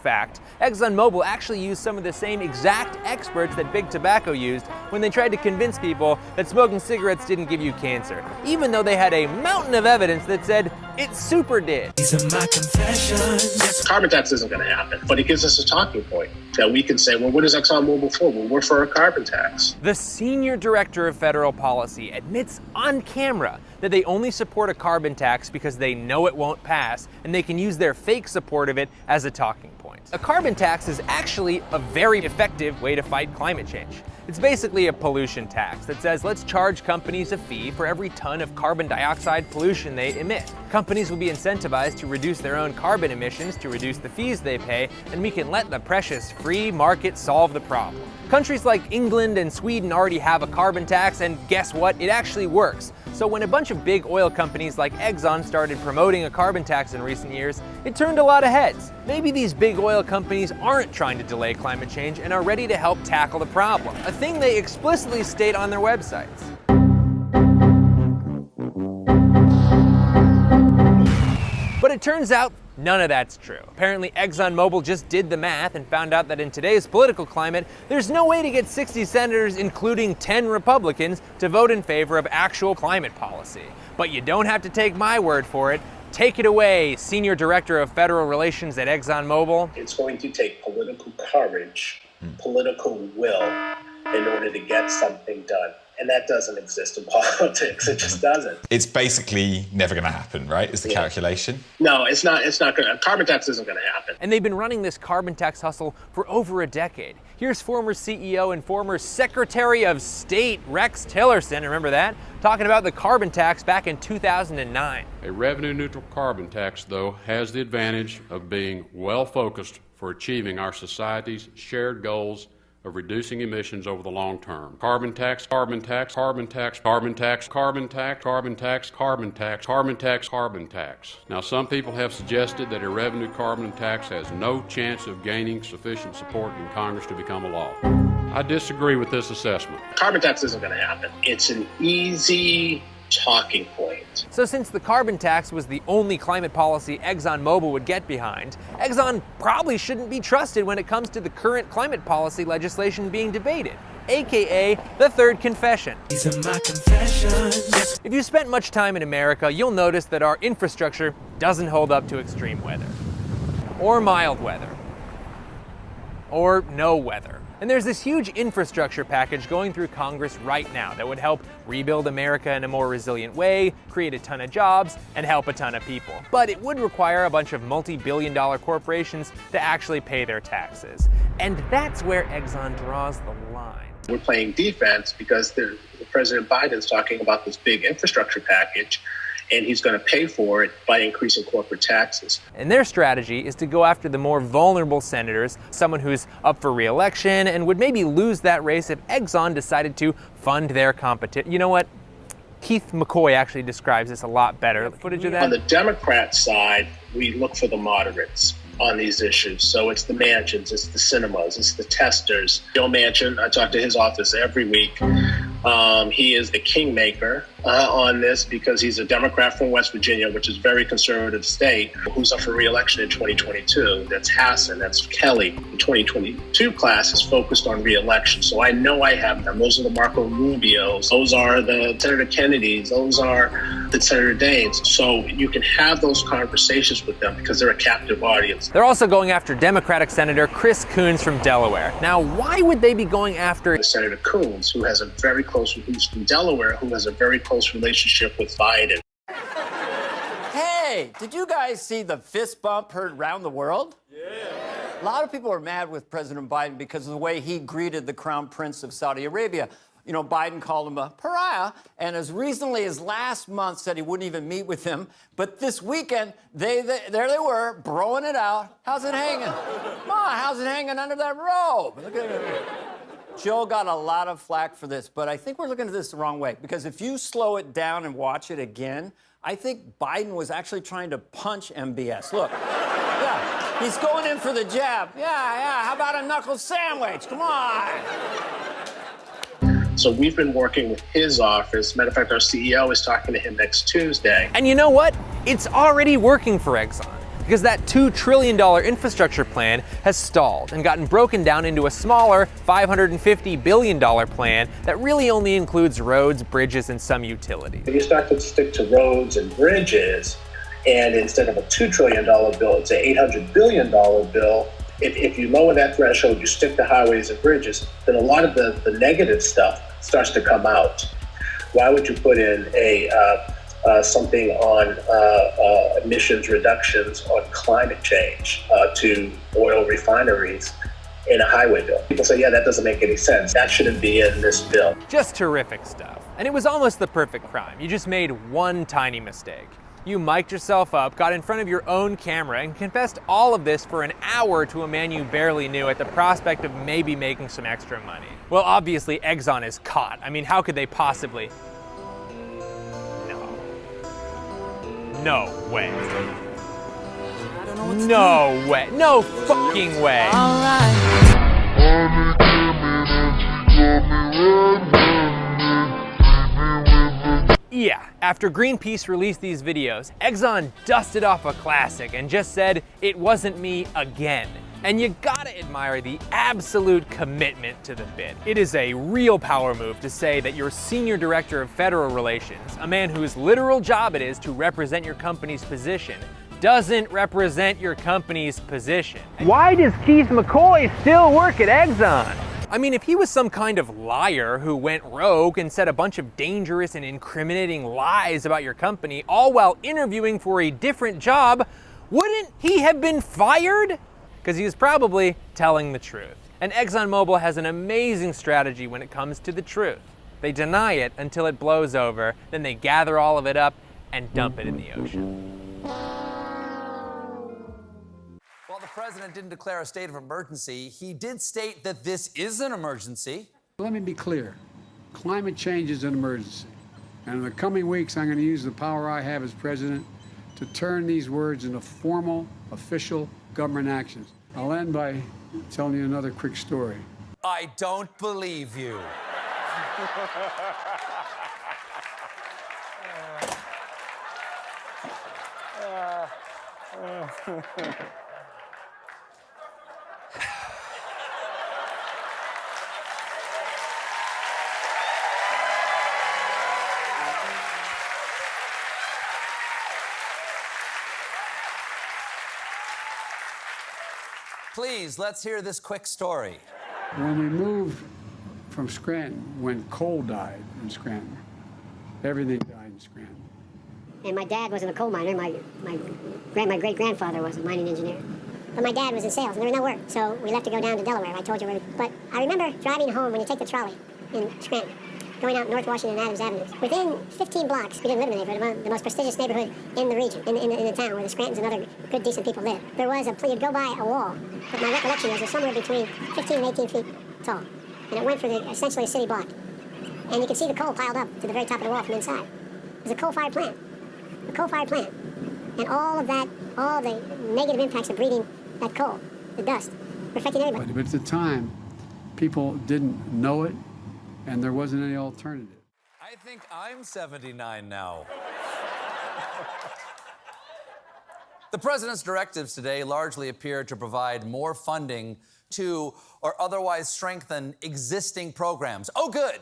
ExxonMobil actually used some of the same exact experts that Big Tobacco used when they tried to convince people that smoking cigarettes didn't give you cancer, even though they had a mountain of evidence that said it super did. These are my confessions. Carbon tax isn't going to happen, but it gives us a talking point that we can say, well, what is ExxonMobil for? Well, we're for a carbon tax. The senior director of federal policy admits on camera that they only support a carbon tax because they know it won't pass, and they can use their fake support of it as a talking point. A carbon tax is actually a very effective way to fight climate change. It's basically a pollution tax that says let's charge companies a fee for every ton of carbon dioxide pollution they emit. Companies will be incentivized to reduce their own carbon emissions to reduce the fees they pay, and we can let the precious free market solve the problem. Countries like England and Sweden already have a carbon tax, and guess what? It actually works. So when a bunch of big oil companies like Exxon started promoting a carbon tax in recent years, it turned a lot of heads. Maybe these big oil companies aren't trying to delay climate change and are ready to help tackle the problem, a thing they explicitly state on their websites. But it turns out none of that's true. Apparently ExxonMobil just did the math and found out that in today's political climate, there's no way to get 60 senators, including 10 Republicans, to vote in favor of actual climate policy. But you don't have to take my word for it. Take it away, Senior Director of Federal Relations at ExxonMobil. It's going to take political courage, political will, in order to get something done. And that doesn't exist in politics. It just doesn't. It's basically never going to happen, right? Is the calculation? No, it's not. It's not going to. Carbon tax isn't going to happen. And they've been running this carbon tax hustle for over a decade. Here's former CEO and former Secretary of State Rex Tillerson, remember that? Talking about the carbon tax back in 2009. A revenue-neutral carbon tax, though, has the advantage of being well-focused for achieving our society's shared goals of reducing emissions over the long term. Carbon tax, carbon tax, carbon tax, carbon tax, carbon tax, carbon tax, carbon tax, carbon tax, carbon tax. Now, some people have suggested that a revenue carbon tax has no chance of gaining sufficient support in Congress to become a law. I disagree with this assessment. Carbon tax isn't going to happen. It's an easy talking point. So since the carbon tax was the only climate policy ExxonMobil would get behind, Exxon probably shouldn't be trusted when it comes to the current climate policy legislation being debated, aka the third confession. These are my confessions. If you spent much time in America, you'll notice that our infrastructure doesn't hold up to extreme weather. Or mild weather. or no weather. And there's this huge infrastructure package going through Congress right now that would help rebuild America in a more resilient way, create a ton of jobs, and help a ton of people. But it would require a bunch of multi-billion-dollar corporations to actually pay their taxes. And that's where Exxon draws the line. We're playing defense because President Biden's talking about this big infrastructure package, and he's going to pay for it by increasing corporate taxes. And their strategy is to go after the more vulnerable senators, someone who's up for re-election and would maybe lose that race if Exxon decided to fund their competition. You know what? Keith McCoy actually describes this a lot better. Footage of that? On the Democrat side, we look for the moderates on these issues. So it's the Manchins, it's the Cinemas, it's the Testers. Bill Manchin, I talk to his office every week. He is the kingmaker on this because he's a Democrat from West Virginia, which is a very conservative state, who's up for re-election in 2022. That's Hassan, that's Kelly. The 2022 class is focused on re-election. So I know I have them. Those are the Marco Rubios. Those are the Senator Kennedys. Those are the Senator Daines. So you can have those conversations with them because they're a captive audience. They're also going after Democratic Senator Chris Coons from Delaware. Now, why would they be going after Senator Coons, who has a very close, who's from Delaware, who has a very close relationship with Biden? Hey, did you guys see the fist bump heard around the world? Yeah. A lot of people are mad with President Biden because of the way he greeted the Crown Prince of Saudi Arabia. You know, Biden called him a pariah, and as recently as last month said he wouldn't even meet with him. But this weekend, there they were, broing it out. How's it hanging? Ma, how's it hanging under that robe? Look at it. Joe got a lot of flack for this, but I think we're looking at this the wrong way. Because if you slow it down and watch it again, I think Biden was actually trying to punch MBS. Look, yeah, he's going in for the jab. Yeah, how about a knuckle sandwich? Come on. So we've been working with his office. Matter of fact, our CEO is talking to him next Tuesday. And you know what? It's already working for Exxon, because that $2 trillion infrastructure plan has stalled and gotten broken down into a smaller $550 billion plan that really only includes roads, bridges, and some utilities. If you start to stick to roads and bridges, and instead of a $2 trillion bill, it's an $800 billion bill, if you lower that threshold, you stick to highways and bridges, then a lot of the negative stuff starts to come out. Why would you put in something on emissions reductions on climate change to oil refineries in a highway bill? People say, yeah, that doesn't make any sense. That shouldn't be in this bill. Just terrific stuff. And it was almost the perfect crime. You just made one tiny mistake. You mic'd yourself up, got in front of your own camera, and confessed all of this for an hour to a man you barely knew at the prospect of maybe making some extra money. Well, obviously, Exxon is caught. I mean, how could they possibly? No way. No way. No fucking way. Yeah, after Greenpeace released these videos, Exxon dusted off a classic and just said, "It wasn't me again." And you gotta admire the absolute commitment to the bit. It is a real power move to say that your senior director of federal relations, a man whose literal job it is to represent your company's position, doesn't represent your company's position. Why does Keith McCoy still work at Exxon? I mean, if he was some kind of liar who went rogue and said a bunch of dangerous and incriminating lies about your company, all while interviewing for a different job, wouldn't he have been fired? Because he was probably telling the truth. And ExxonMobil has an amazing strategy when it comes to the truth. They deny it until it blows over, then they gather all of it up and dump it in the ocean. While the president didn't declare a state of emergency, he did state that this is an emergency. Let me be clear. Climate change is an emergency. And in the coming weeks, I'm going to use the power I have as president to turn these words into formal, official government actions. I'll end by telling you another quick story. I don't believe you. Please, let's hear this quick story. When we moved from Scranton, when coal died in Scranton, everything died in Scranton. And my dad wasn't a coal miner. My great-grandfather was a mining engineer. But my dad was in sales, and there was no work. So we left to go down to Delaware. I told you. But I remember driving home when you take the trolley in Scranton, going out North Washington and Adams Avenues. Within 15 blocks, we didn't live in the neighborhood, the most prestigious neighborhood in the region, in the town where the Scrantons and other good, decent people live. There was you'd go by a wall, but my recollection is it was somewhere between 15 and 18 feet tall. And it went for essentially a city block. And you could see the coal piled up to the very top of the wall from inside. It was a coal-fired plant. A coal-fired plant. And all the negative impacts of breathing that coal, the dust, were affecting everybody. But at the time, people didn't know it, and there wasn't any alternative. I think I'm 79 now. The president's directives today largely appear to provide more funding to or otherwise strengthen existing programs. Oh, good,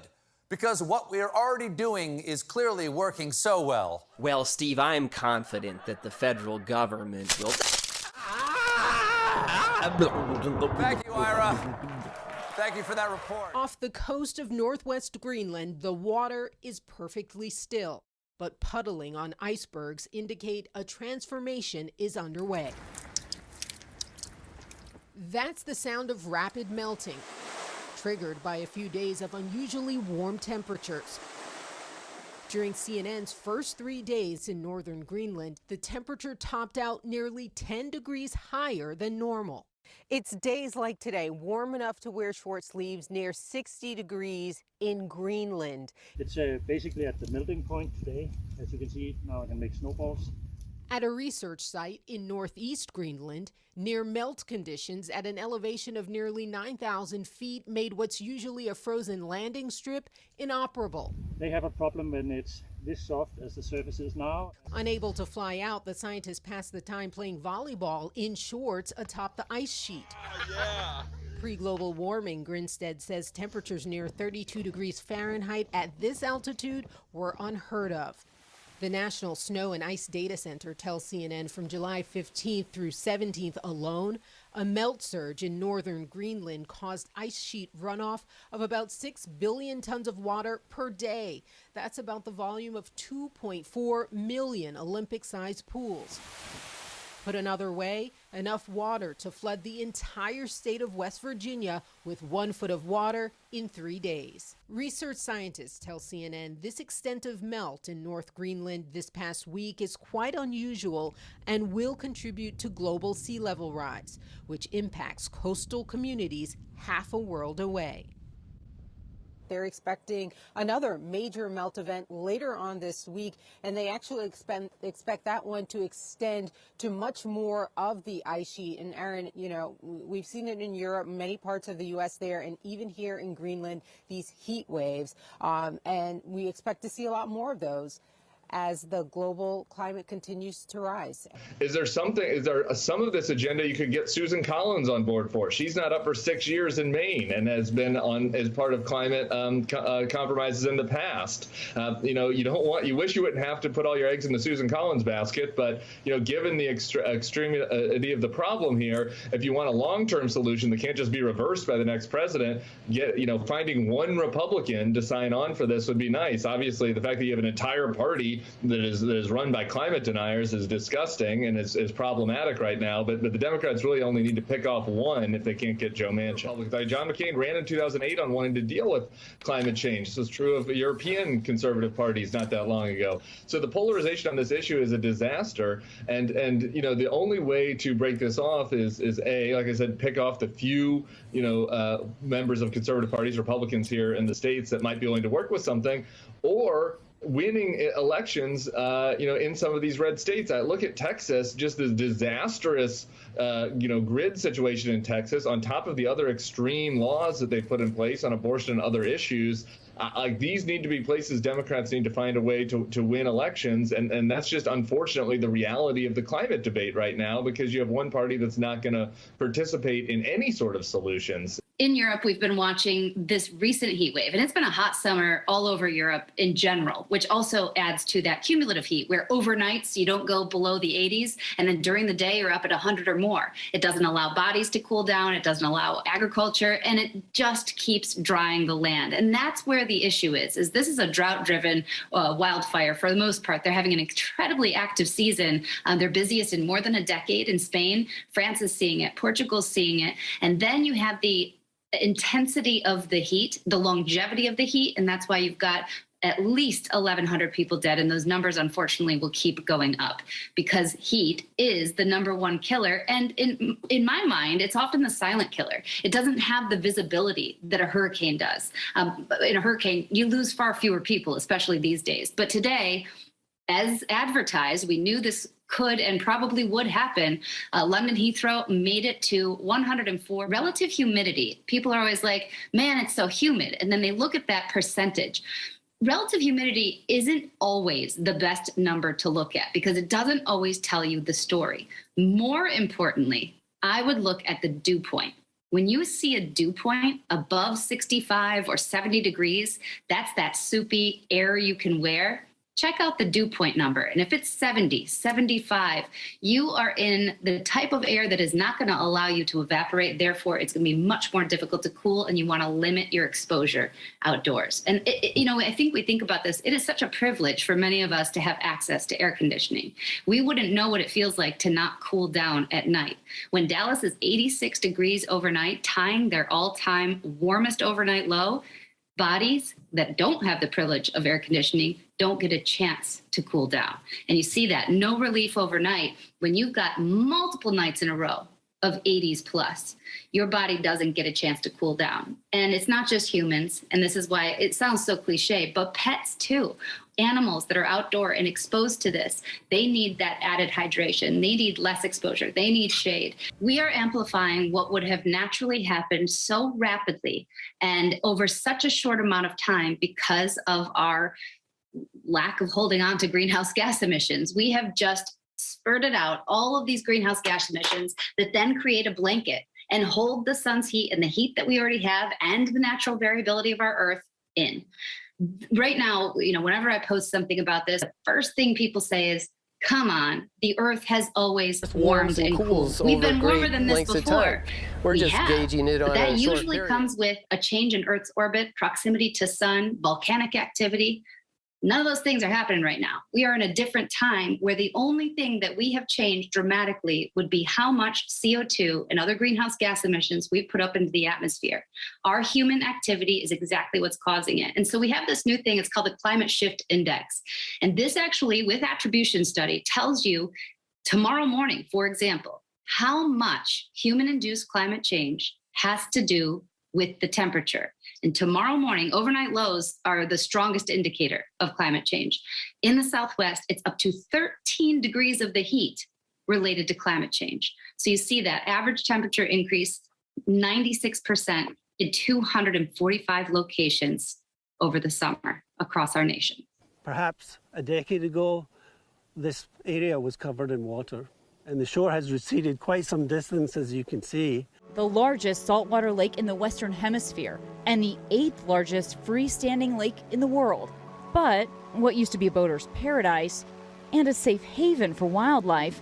because what we are already doing is clearly working so well. Well, Steve, I'm confident that the federal government will... Thank you, Ira. Thank you for that report. Off the coast of northwest Greenland, the water is perfectly still, but puddling on icebergs indicate a transformation is underway. That's the sound of rapid melting, triggered by a few days of unusually warm temperatures. During CNN's first 3 days in northern Greenland, the temperature topped out nearly 10 degrees higher than normal. It's days like today, warm enough to wear short sleeves, near 60 degrees in Greenland. It's basically at the melting point today. As you can see, now I can make snowballs. At a research site in northeast Greenland, near melt conditions at an elevation of nearly 9,000 feet made what's usually a frozen landing strip inoperable. They have a problem when it's this soft as the surface is now. Unable to fly out, the scientists passed the time playing volleyball in shorts atop the ice sheet. Pre-global warming, Grinstead says temperatures near 32 degrees Fahrenheit at this altitude were unheard of. The National Snow and Ice Data Center tells CNN from July 15th through 17th alone, a melt surge in northern Greenland caused ice sheet runoff of about 6 billion tons of water per day. That's about the volume of 2.4 million Olympic-sized pools. Put another way, enough water to flood the entire state of West Virginia with 1 foot of water in 3 days. Research scientists tell CNN this extent of melt in North Greenland this past week is quite unusual and will contribute to global sea level rise, which impacts coastal communities half a world away. They're expecting another major melt event later on this week, and they actually expect that one to extend to much more of the ice sheet. And Aaron, you know, we've seen it in Europe, many parts of the U.S. there, and even here in Greenland, these heat waves. And we expect to see a lot more of those as the global climate continues to rise. Is there some of this agenda you could get Susan Collins on board for? She's not up for 6 years in Maine and has been on as part of climate compromises in the past. You wish you wouldn't have to put all your eggs in the Susan Collins basket, but given the extremity of the problem here, if you want a long-term solution that can't just be reversed by the next president, finding one Republican to sign on for this would be nice. Obviously, the fact that you have an entire party that is run by climate deniers is disgusting and is problematic right now. But the Democrats really only need to pick off one if they can't get Joe Manchin. John McCain ran in 2008 on wanting to deal with climate change. This was true of European conservative parties not that long ago. So the polarization on this issue is a disaster. And the only way to break this off is like I said, pick off the few members of conservative parties, Republicans here in the states that might be willing to work with something, or winning elections, in some of these red states. I look at Texas, just this disastrous, grid situation in Texas, on top of the other extreme laws that they put in place on abortion and other issues. These need to be places Democrats need to find a way to win elections. And that's just unfortunately the reality of the climate debate right now, because you have one party that's not going to participate in any sort of solutions. In Europe, we've been watching this recent heat wave, and it's been a hot summer all over Europe in general, which also adds to that cumulative heat where overnights you don't go below the 80s, and then during the day you're up at 100 or more. It doesn't allow bodies to cool down, it doesn't allow agriculture, and it just keeps drying the land. And that's where the issue is this is a drought-driven wildfire for the most part. They're having an incredibly active season. They're busiest in more than a decade in Spain. France is seeing it, Portugal's seeing it, and then you have the intensity of the heat, the longevity of the heat, and that's why you've got at least 1,100 people dead, and those numbers unfortunately will keep going up because heat is the #1 killer, and in my mind it's often the silent killer. It doesn't have the visibility that a hurricane does. In a hurricane you lose far fewer people, especially these days, but today, as advertised, we knew this could and probably would happen. London Heathrow made it to 104. Relative humidity. People are always like, man, it's so humid. And then they look at that percentage. Relative humidity isn't always the best number to look at because it doesn't always tell you the story. More importantly, I would look at the dew point. When you see a dew point above 65 or 70 degrees, that's that soupy air you can wear. Check out the dew point number. And if it's 70, 75, you are in the type of air that is not going to allow you to evaporate. Therefore, it's going to be much more difficult to cool, and you want to limit your exposure outdoors. And, I think we think about this. It is such a privilege for many of us to have access to air conditioning. We wouldn't know what it feels like to not cool down at night. When Dallas is 86 degrees overnight, tying their all-time warmest overnight low, bodies that don't have the privilege of air conditioning don't get a chance to cool down. And you see that no relief overnight when you've got multiple nights in a row of 80s plus. Your body doesn't get a chance to cool down. And it's not just humans, and this is why it sounds so cliche, but pets too. Animals that are outdoor and exposed to this, they need that added hydration. They need less exposure. They need shade. We are amplifying what would have naturally happened so rapidly and over such a short amount of time because of our lack of holding on to greenhouse gas emissions. We have just spurted out all of these greenhouse gas emissions that then create a blanket and hold the sun's heat and the heat that we already have and the natural variability of our Earth in. Right now, whenever I post something about this, the first thing people say is, come on, the Earth has always warmed and cooled. We've been warmer than this before. We're just gauging it on that a short usually period. Comes with a change in Earth's orbit, proximity to sun, volcanic activity. None of those things are happening right now. We are in a different time where the only thing that we have changed dramatically would be how much CO2 and other greenhouse gas emissions we've put up into the atmosphere. Our human activity is exactly what's causing it. And so we have this new thing, it's called the Climate Shift Index. And this actually, with attribution study, tells you tomorrow morning, for example, how much human-induced climate change has to do with the temperature. And tomorrow morning, overnight lows are the strongest indicator of climate change. In the Southwest, it's up to 13 degrees of the heat related to climate change. So you see that average temperature increase 96% in 245 locations over the summer across our nation. Perhaps a decade ago, this area was covered in water, and the shore has receded quite some distance, as you can see. The largest saltwater lake in the Western Hemisphere and the 8th largest freestanding lake in the world. But what used to be a boater's paradise and a safe haven for wildlife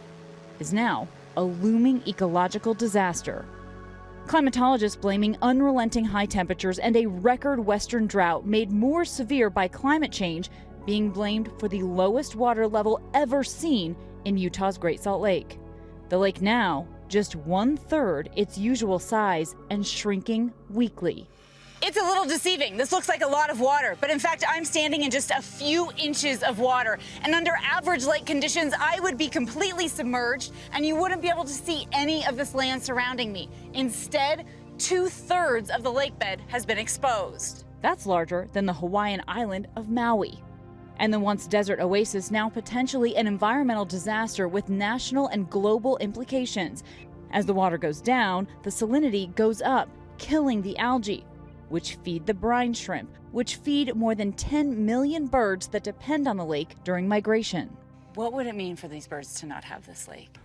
is now a looming ecological disaster. Climatologists blaming unrelenting high temperatures and a record western drought made more severe by climate change being blamed for the lowest water level ever seen in Utah's Great Salt Lake. The lake now just 1/3 its usual size and shrinking weekly. It's a little deceiving. This looks like a lot of water, but in fact, I'm standing in just a few inches of water. And under average lake conditions, I would be completely submerged and you wouldn't be able to see any of this land surrounding me. Instead, 2/3 of the lake bed has been exposed. That's larger than the Hawaiian island of Maui. And the once desert oasis now potentially an environmental disaster with national and global implications. As the water goes down, the salinity goes up, killing the algae, which feed the brine shrimp, which feed more than 10 million birds that depend on the lake during migration. What would it mean for these birds to not have this lake?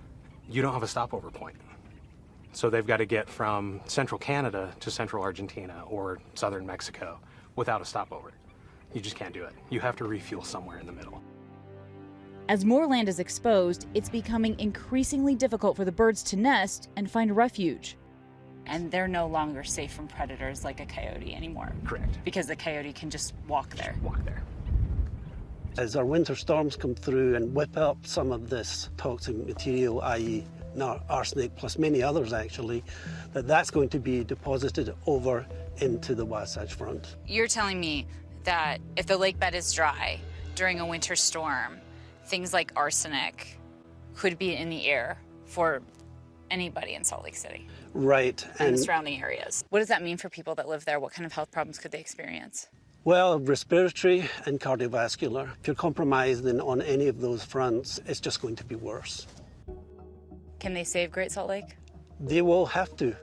You don't have a stopover point. So they've got to get from central Canada to central Argentina or southern Mexico without a stopover. You just can't do it. You have to refuel somewhere in the middle. As more land is exposed, it's becoming increasingly difficult for the birds to nest and find refuge. And they're no longer safe from predators like a coyote anymore. Correct. Because the coyote can just walk there. Walk there. As our winter storms come through and whip up some of this toxic material, i.e. arsenic plus many others actually, that's going to be deposited over into the Wasatch Front. You're telling me that if the lake bed is dry during a winter storm, things like arsenic could be in the air for anybody in Salt Lake City? Right. And the surrounding areas. What does that mean for people that live there? What kind of health problems could they experience? Well, respiratory and cardiovascular. If you're compromised on any of those fronts, it's just going to be worse. Can they save Great Salt Lake? They will have to.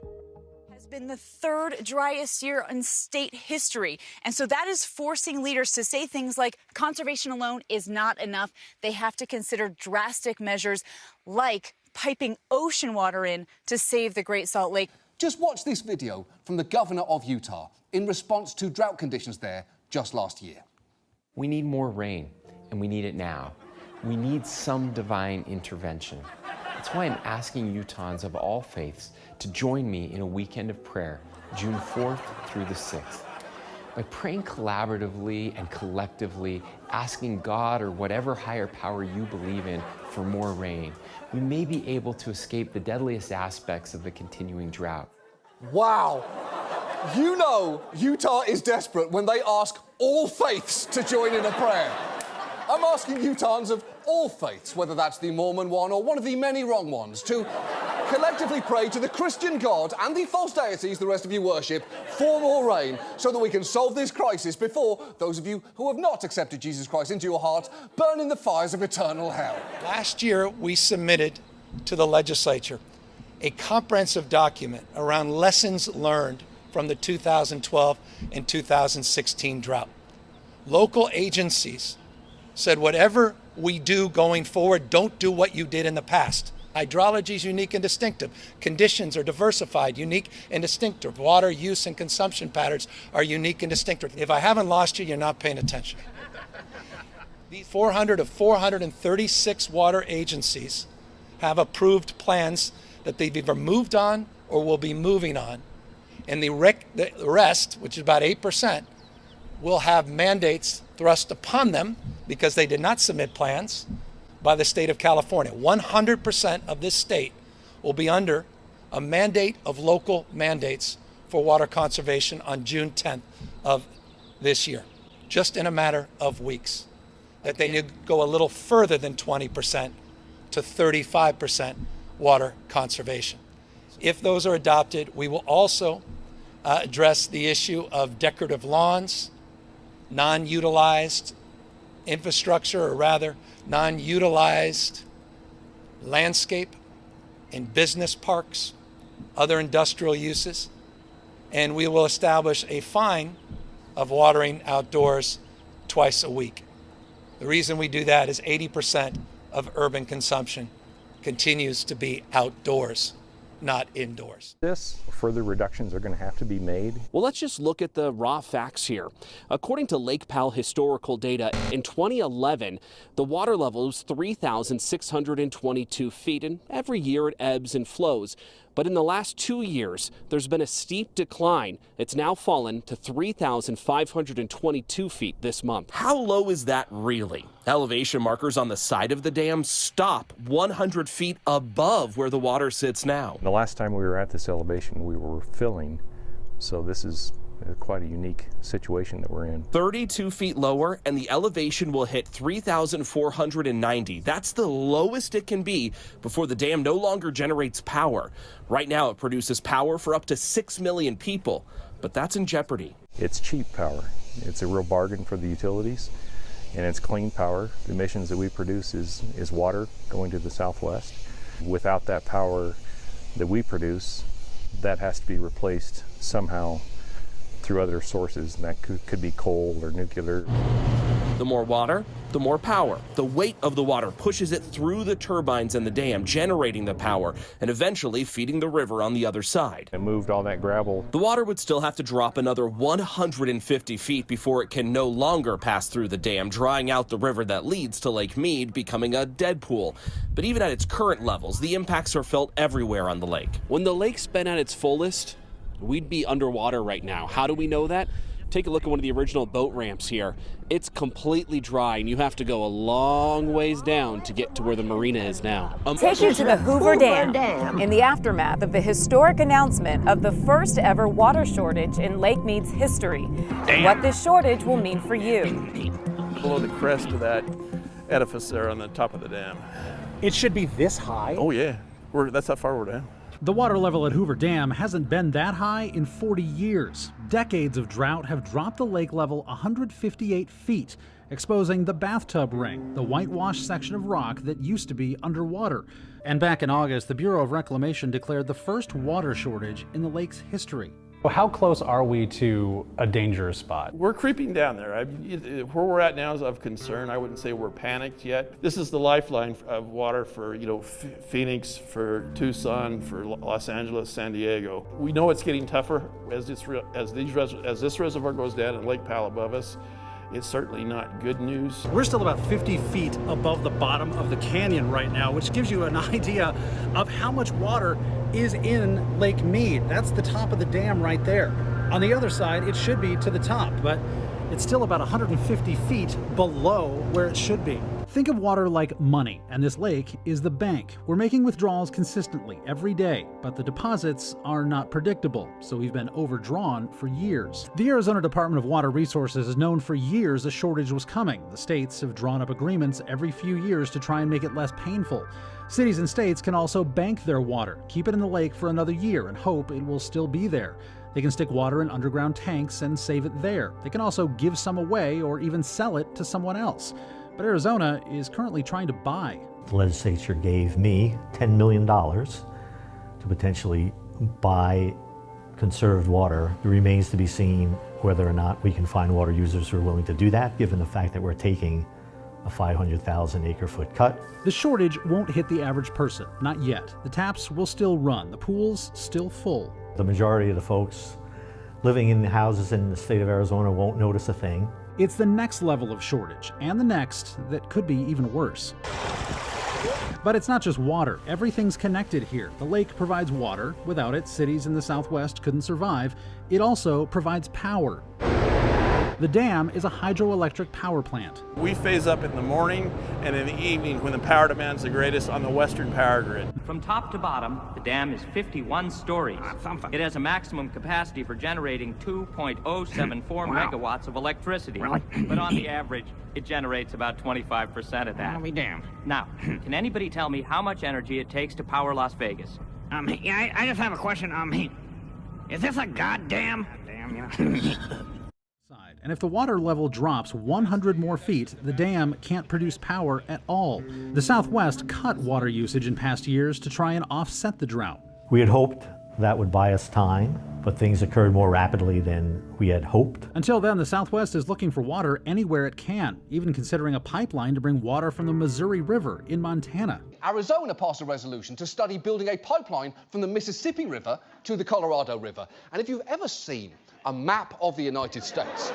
Has been the third driest year in state history. And so that is forcing leaders to say things like conservation alone is not enough. They have to consider drastic measures like piping ocean water in to save the Great Salt Lake. Just watch this video from the governor of Utah in response to drought conditions there just last year. We need more rain, and we need it now. We need some divine intervention. That's why I'm asking Utahns of all faiths to join me in a weekend of prayer, June 4th through the 6th. By praying collaboratively and collectively, asking God or whatever higher power you believe in for more rain, we may be able to escape the deadliest aspects of the continuing drought. Wow. You know Utah is desperate when they ask all faiths to join in a prayer. I'm asking Utahns of all faiths, whether that's the Mormon one or one of the many wrong ones, to collectively pray to the Christian God and the false deities the rest of you worship for more rain so that we can solve this crisis before those of you who have not accepted Jesus Christ into your heart burn in the fires of eternal hell. Last year, we submitted to the legislature a comprehensive document around lessons learned from the 2012 and 2016 drought. Local agencies said, whatever we do going forward, don't do what you did in the past. Hydrology is unique and distinctive. Conditions are diversified, unique and distinctive. Water use and consumption patterns are unique and distinctive. If I haven't lost you, you're not paying attention. These 400 of 436 water agencies have approved plans that they've either moved on or will be moving on. And the rest, which is about 8%, will have mandates thrust upon them because they did not submit plans by the state of California. 100% of this state will be under a mandate of local mandates for water conservation on June 10th of this year, just in a matter of weeks. That they need to go a little further than 20% to 35% water conservation. If those are adopted, we will also address the issue of decorative lawns, non-utilized infrastructure, or rather non-utilized landscape in business parks, other industrial uses, and we will establish a fine of watering outdoors twice a week. The reason we do that is 80% of urban consumption continues to be outdoors, not indoors. Further reductions are going to have to be made. Well, let's just look at the raw facts here. According to Lake Powell historical data, in 2011, the water level was 3,622 feet, and every year it ebbs and flows. But in the last 2 years, there's been a steep decline. It's now fallen to 3,522 feet this month. How low is that really? Elevation markers on the side of the dam stop 100 feet above where the water sits now. The last time we were at this elevation, we were filling, so this is quite a unique situation that we're in. 32 feet lower, and the elevation will hit 3,490. That's the lowest it can be before the dam no longer generates power. Right now, it produces power for up to 6 million people, but that's in jeopardy. It's cheap power. It's a real bargain for the utilities, and it's clean power. The emissions that we produce is water going to the Southwest. Without that power that we produce, that has to be replaced somehow through other sources, and that could be coal or nuclear. The more water, the more power. The weight of the water pushes it through the turbines in the dam, generating the power and eventually feeding the river on the other side. It moved all that gravel. The water would still have to drop another 150 feet before it can no longer pass through the dam, drying out the river that leads to Lake Mead, becoming a dead pool. But even at its current levels, the impacts are felt everywhere on the lake. When the lake's been at its fullest, we'd be underwater right now. How do we know that? Take a look at one of the original boat ramps here. It's completely dry, and you have to go a long ways down to get to where the marina is now. Take you to the Hoover Dam in the aftermath of the historic announcement of the first ever water shortage in Lake Mead's history. And what this shortage will mean for you. Below the crest of that edifice there on the top of the dam. It should be this high? Oh yeah, that's how far we're down. The water level at Hoover Dam hasn't been that high in 40 years. Decades of drought have dropped the lake level 158 feet, exposing the bathtub ring, the whitewashed section of rock that used to be underwater. And back in August, the Bureau of Reclamation declared the first water shortage in the lake's history. Well, how close are we to a dangerous spot? We're creeping down there. Where we're at now is of concern. I wouldn't say we're panicked yet. This is the lifeline of water for Phoenix, for Tucson, for Los Angeles, San Diego. We know it's getting tougher as this reservoir goes down and Lake Powell above us. It's certainly not good news. We're still about 50 feet above the bottom of the canyon right now, which gives you an idea of how much water is in Lake Mead. That's the top of the dam right there. On the other side, it should be to the top, but it's still about 150 feet below where it should be. Think of water like money, and this lake is the bank. We're making withdrawals consistently every day, but the deposits are not predictable, so we've been overdrawn for years. The Arizona Department of Water Resources has known for years a shortage was coming. The states have drawn up agreements every few years to try and make it less painful. Cities and states can also bank their water, keep it in the lake for another year, and hope it will still be there. They can stick water in underground tanks and save it there. They can also give some away or even sell it to someone else. But Arizona is currently trying to buy. The legislature gave me $10 million to potentially buy conserved water. It remains to be seen whether or not we can find water users who are willing to do that, given the fact that we're taking a 500,000 acre-foot cut. The shortage won't hit the average person, not yet. The taps will still run, the pools still full. The majority of the folks living in houses in the state of Arizona won't notice a thing. It's the next level of shortage, and the next that could be even worse. But it's not just water. Everything's connected here. The lake provides water. Without it, cities in the Southwest couldn't survive. It also provides power. The dam is a hydroelectric power plant. We phase up in the morning and in the evening when the power demand's the greatest on the western power grid. From top to bottom, the dam is 51 stories. It has a maximum capacity for generating 2.074 megawatts of electricity. Really? But on the average, it generates about 25% of that. I'll be damned. Now, can anybody tell me how much energy it takes to power Las Vegas? Yeah, I just have a question. Is this a goddamn? And if the water level drops 100 more feet, the dam can't produce power at all. The Southwest cut water usage in past years to try and offset the drought. We had hoped that would buy us time, but things occurred more rapidly than we had hoped. Until then, the Southwest is looking for water anywhere it can, even considering a pipeline to bring water from the Missouri River in Montana. Arizona passed a resolution to study building a pipeline from the Mississippi River to the Colorado River. And if you've ever seen a map of the United States,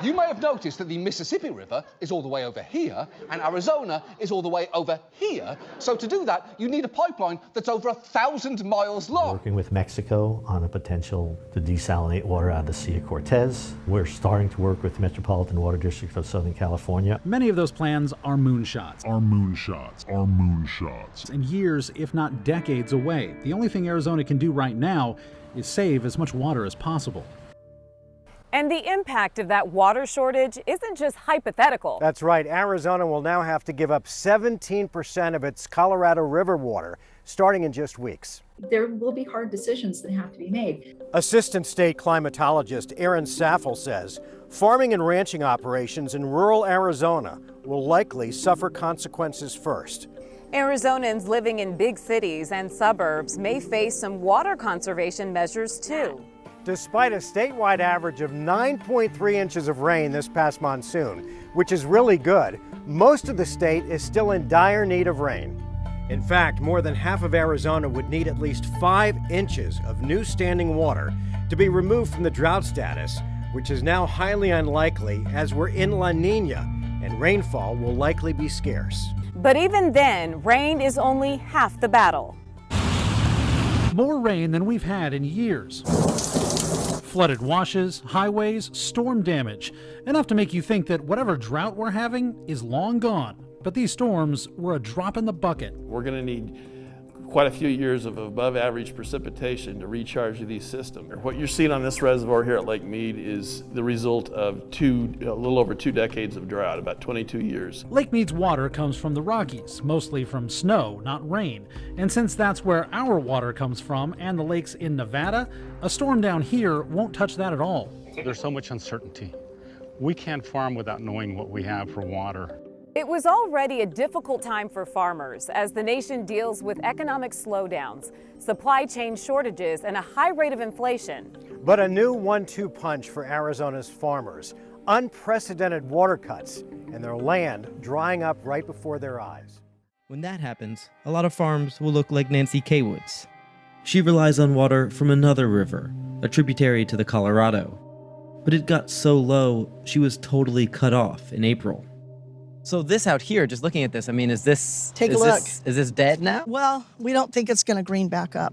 you may have noticed that the Mississippi River is all the way over here and Arizona is all the way over here. So to do that, you need a pipeline that's over 1,000 miles long. Working with Mexico on a potential to desalinate water out of the Sea of Cortez. We're starting to work with the Metropolitan Water District of Southern California. Many of those plans are moonshots. And years, if not decades away. The only thing Arizona can do right now is save as much water as possible. And the impact of that water shortage isn't just hypothetical. That's right. Arizona will now have to give up 17% of its Colorado River water, starting in just weeks. There will be hard decisions that have to be made. Assistant state climatologist Aaron Saffel says farming and ranching operations in rural Arizona will likely suffer consequences first. Arizonans living in big cities and suburbs may face some water conservation measures too. Despite a statewide average of 9.3 inches of rain this past monsoon, which is really good, most of the state is still in dire need of rain. In fact, more than half of Arizona would need at least 5 inches of new standing water to be removed from the drought status, which is now highly unlikely as we're in La Nina and rainfall will likely be scarce. But even then, rain is only half the battle. More rain than we've had in years. Flooded washes, highways, storm damage. Enough to make you think that whatever drought we're having is long gone. But these storms were a drop in the bucket. We're going to need quite a few years of above average precipitation to recharge these systems. What you're seeing on this reservoir here at Lake Mead is the result of a little over 2 decades of drought, about 22 years. Lake Mead's water comes from the Rockies, mostly from snow, not rain. And since that's where our water comes from and the lakes in Nevada, a storm down here won't touch that at all. There's so much uncertainty. We can't farm without knowing what we have for water. It was already a difficult time for farmers as the nation deals with economic slowdowns, supply chain shortages, and a high rate of inflation. But a new 1-2 punch for Arizona's farmers. Unprecedented water cuts and their land drying up right before their eyes. When that happens, a lot of farms will look like Nancy Kaywood's. She relies on water from another river, a tributary to the Colorado. But it got so low, she was totally cut off in April. So this out here, just looking at this, I mean, is this... Take a look. Is this dead now? Well, we don't think it's going to green back up.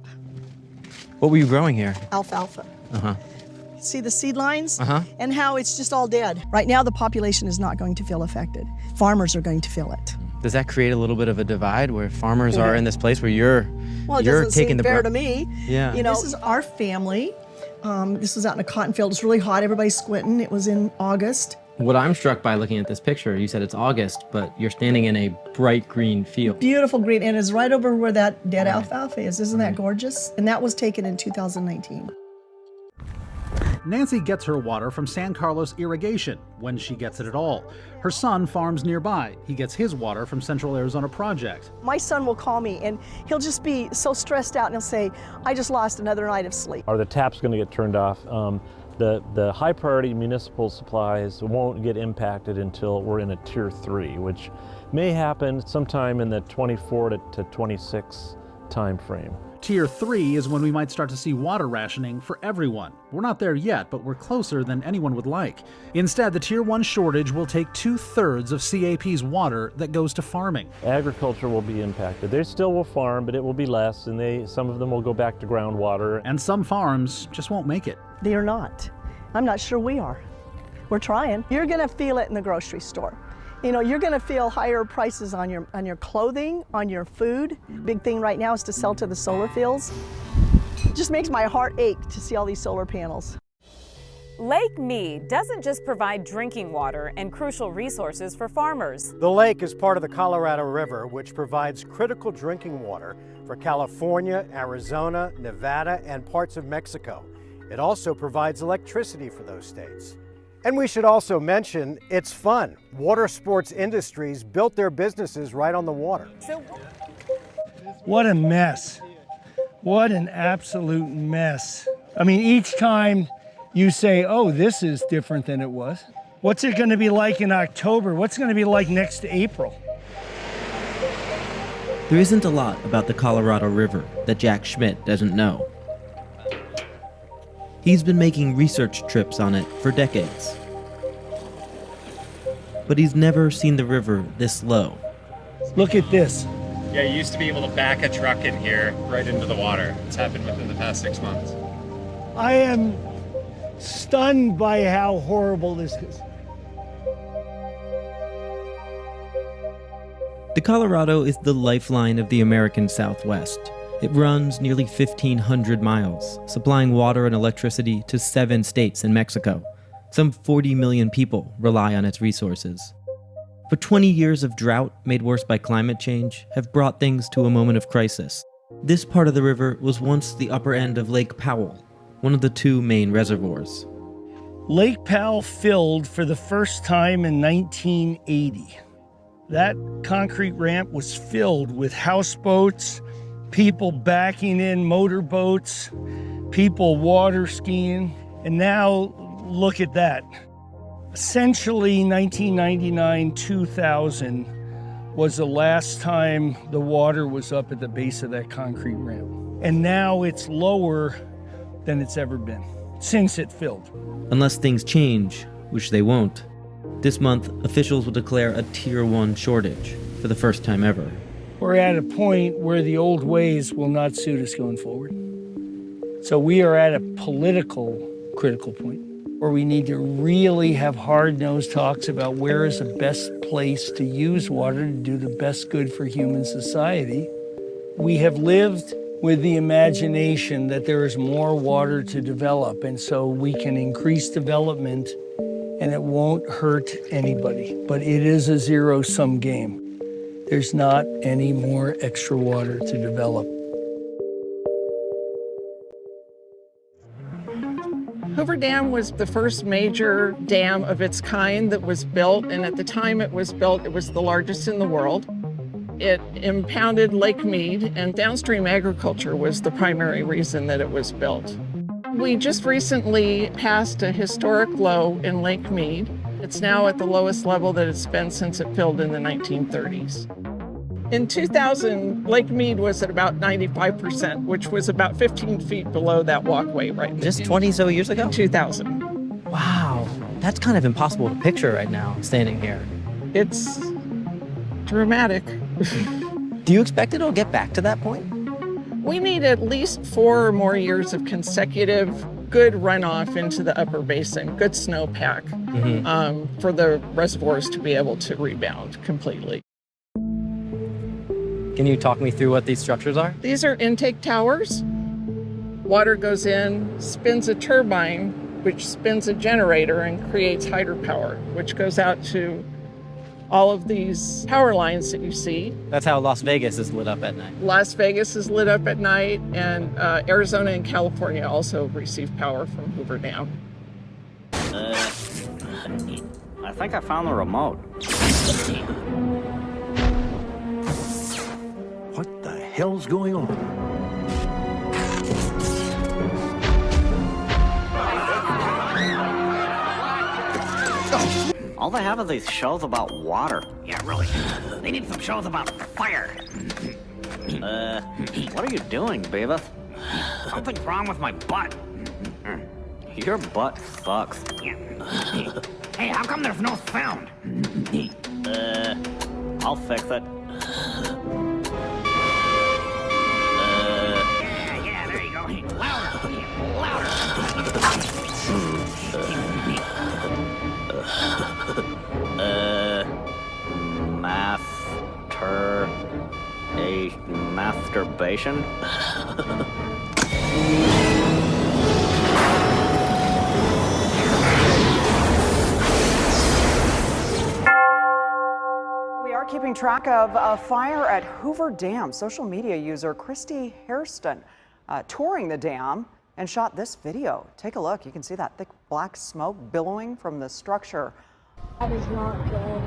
What were you growing here? Alfalfa. Uh-huh. See the seed lines? Uh-huh. And how it's just all dead. Right now, the population is not going to feel affected. Farmers are going to feel it. Does that create a little bit of a divide where farmers are in this place where you're Well, it you're doesn't taking seem the fair brunt? to me. Yeah. You know, this is our family. This was out in a cotton field. It's really hot. Everybody's squinting. It was in August. What I'm struck by looking at this picture, you said it's August, but you're standing in a bright green field. Beautiful green, and it's right over where that dead alfalfa is. Isn't that gorgeous? And that was taken in 2019. Nancy gets her water from San Carlos Irrigation, when she gets it at all. Her son farms nearby. He gets his water from Central Arizona Project. My son will call me, and he'll just be so stressed out, and he'll say, I just lost another night of sleep. Are the taps going to get turned off? The high priority municipal supplies won't get impacted until we're in a tier 3, which may happen sometime in the 24 to 26 time frame. Tier 3 is when we might start to see water rationing for everyone. We're not there yet, but we're closer than anyone would like. Instead, the Tier 1 shortage will take 2/3 of CAP's water that goes to farming. Agriculture will be impacted. They still will farm, but it will be less, and some of them will go back to groundwater. And some farms just won't make it. They are not. I'm not sure we are. We're trying. You're gonna feel it in the grocery store. You know, you're gonna feel higher prices on your clothing, on your food. Big thing right now is to sell to the solar fields. It just makes my heart ache to see all these solar panels. Lake Mead doesn't just provide drinking water and crucial resources for farmers. The lake is part of the Colorado River, which provides critical drinking water for California, Arizona, Nevada, and parts of Mexico. It also provides electricity for those states. And we should also mention, it's fun. Water sports industries built their businesses right on the water. What a mess. What an absolute mess. I mean, each time you say, oh, this is different than it was. What's it going to be like in October? What's it going to be like next April? There isn't a lot about the Colorado River that Jack Schmidt doesn't know. He's been making research trips on it for decades. But he's never seen the river this low. Look at this. Yeah, you used to be able to back a truck in here right into the water. It's happened within the past 6 months. I am stunned by how horrible this is. The Colorado is the lifeline of the American Southwest. It runs nearly 1,500 miles, supplying water and electricity to 7 states and Mexico. Some 40 million people rely on its resources. But 20 years of drought, made worse by climate change, have brought things to a moment of crisis. This part of the river was once the upper end of Lake Powell, one of the 2 main reservoirs. Lake Powell filled for the first time in 1980. That concrete ramp was filled with houseboats, people backing in motorboats, people water skiing, and now look at that. Essentially, 1999-2000 was the last time the water was up at the base of that concrete ramp. And now it's lower than it's ever been since it filled. Unless things change, which they won't. This month, officials will declare a Tier 1 shortage for the first time ever. We're at a point where the old ways will not suit us going forward. So we are at a political critical point where we need to really have hard-nosed talks about where is the best place to use water to do the best good for human society. We have lived with the imagination that there is more water to develop, and so we can increase development and it won't hurt anybody. But it is a zero-sum game. There's not any more extra water to develop. Hoover Dam was the first major dam of its kind that was built, and at the time it was built, it was the largest in the world. It impounded Lake Mead, and downstream agriculture was the primary reason that it was built. We just recently passed a historic low in Lake Mead. It's now at the lowest level that it's been since it filled in the 1930s. In 2000, Lake Mead was at about 95%, which was about 15 feet below that walkway right now. Just 20 so years ago? 2000. Wow, that's kind of impossible to picture right now, standing here. It's dramatic. Do you expect it'll get back to that point? We need at least 4 or more years of consecutive good runoff into the upper basin, good snowpack, for the reservoirs to be able to rebound completely. Can you talk me through what these structures are? These are intake towers. Water goes in, spins a turbine, which spins a generator and creates hydropower, which goes out to all of these power lines that you see. That's how Las Vegas is lit up at night. Las Vegas is lit up at night, and Arizona and California also receive power from Hoover Dam. I think I found the remote. What the hell's going on? All they have are these shows about water. Yeah, really. They need some shows about fire. What are you doing, Beavis? Something's wrong with my butt. Your butt sucks. Yeah. Hey, how come there's no sound? I'll fix it. Yeah, there you go. Louder. Louder. Masturbation? We are keeping track of a fire at Hoover Dam. Social media user Christy Hairston touring the dam and shot this video. Take a look. You can see that thick black smoke billowing from the structure. That is not good.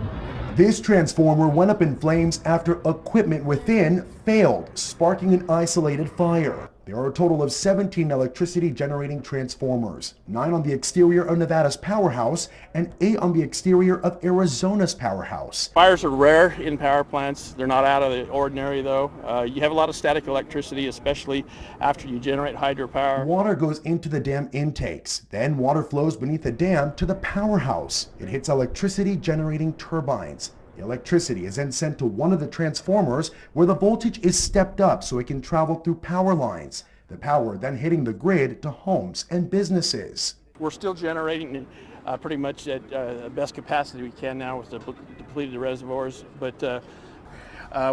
This transformer went up in flames after equipment within failed, sparking an isolated fire. There are a total of 17 electricity generating transformers, 9 on the exterior of Nevada's powerhouse and 8 on the exterior of Arizona's powerhouse. Fires are rare in power plants. They're not out of the ordinary though. You have a lot of static electricity, especially after you generate hydropower. Water goes into the dam intakes. Then water flows beneath the dam to the powerhouse. It hits electricity generating turbines. The electricity is then sent to one of the transformers where the voltage is stepped up so it can travel through power lines. The power then hitting the grid to homes and businesses. We're still generating pretty much at the best capacity we can now with the depleted reservoirs, but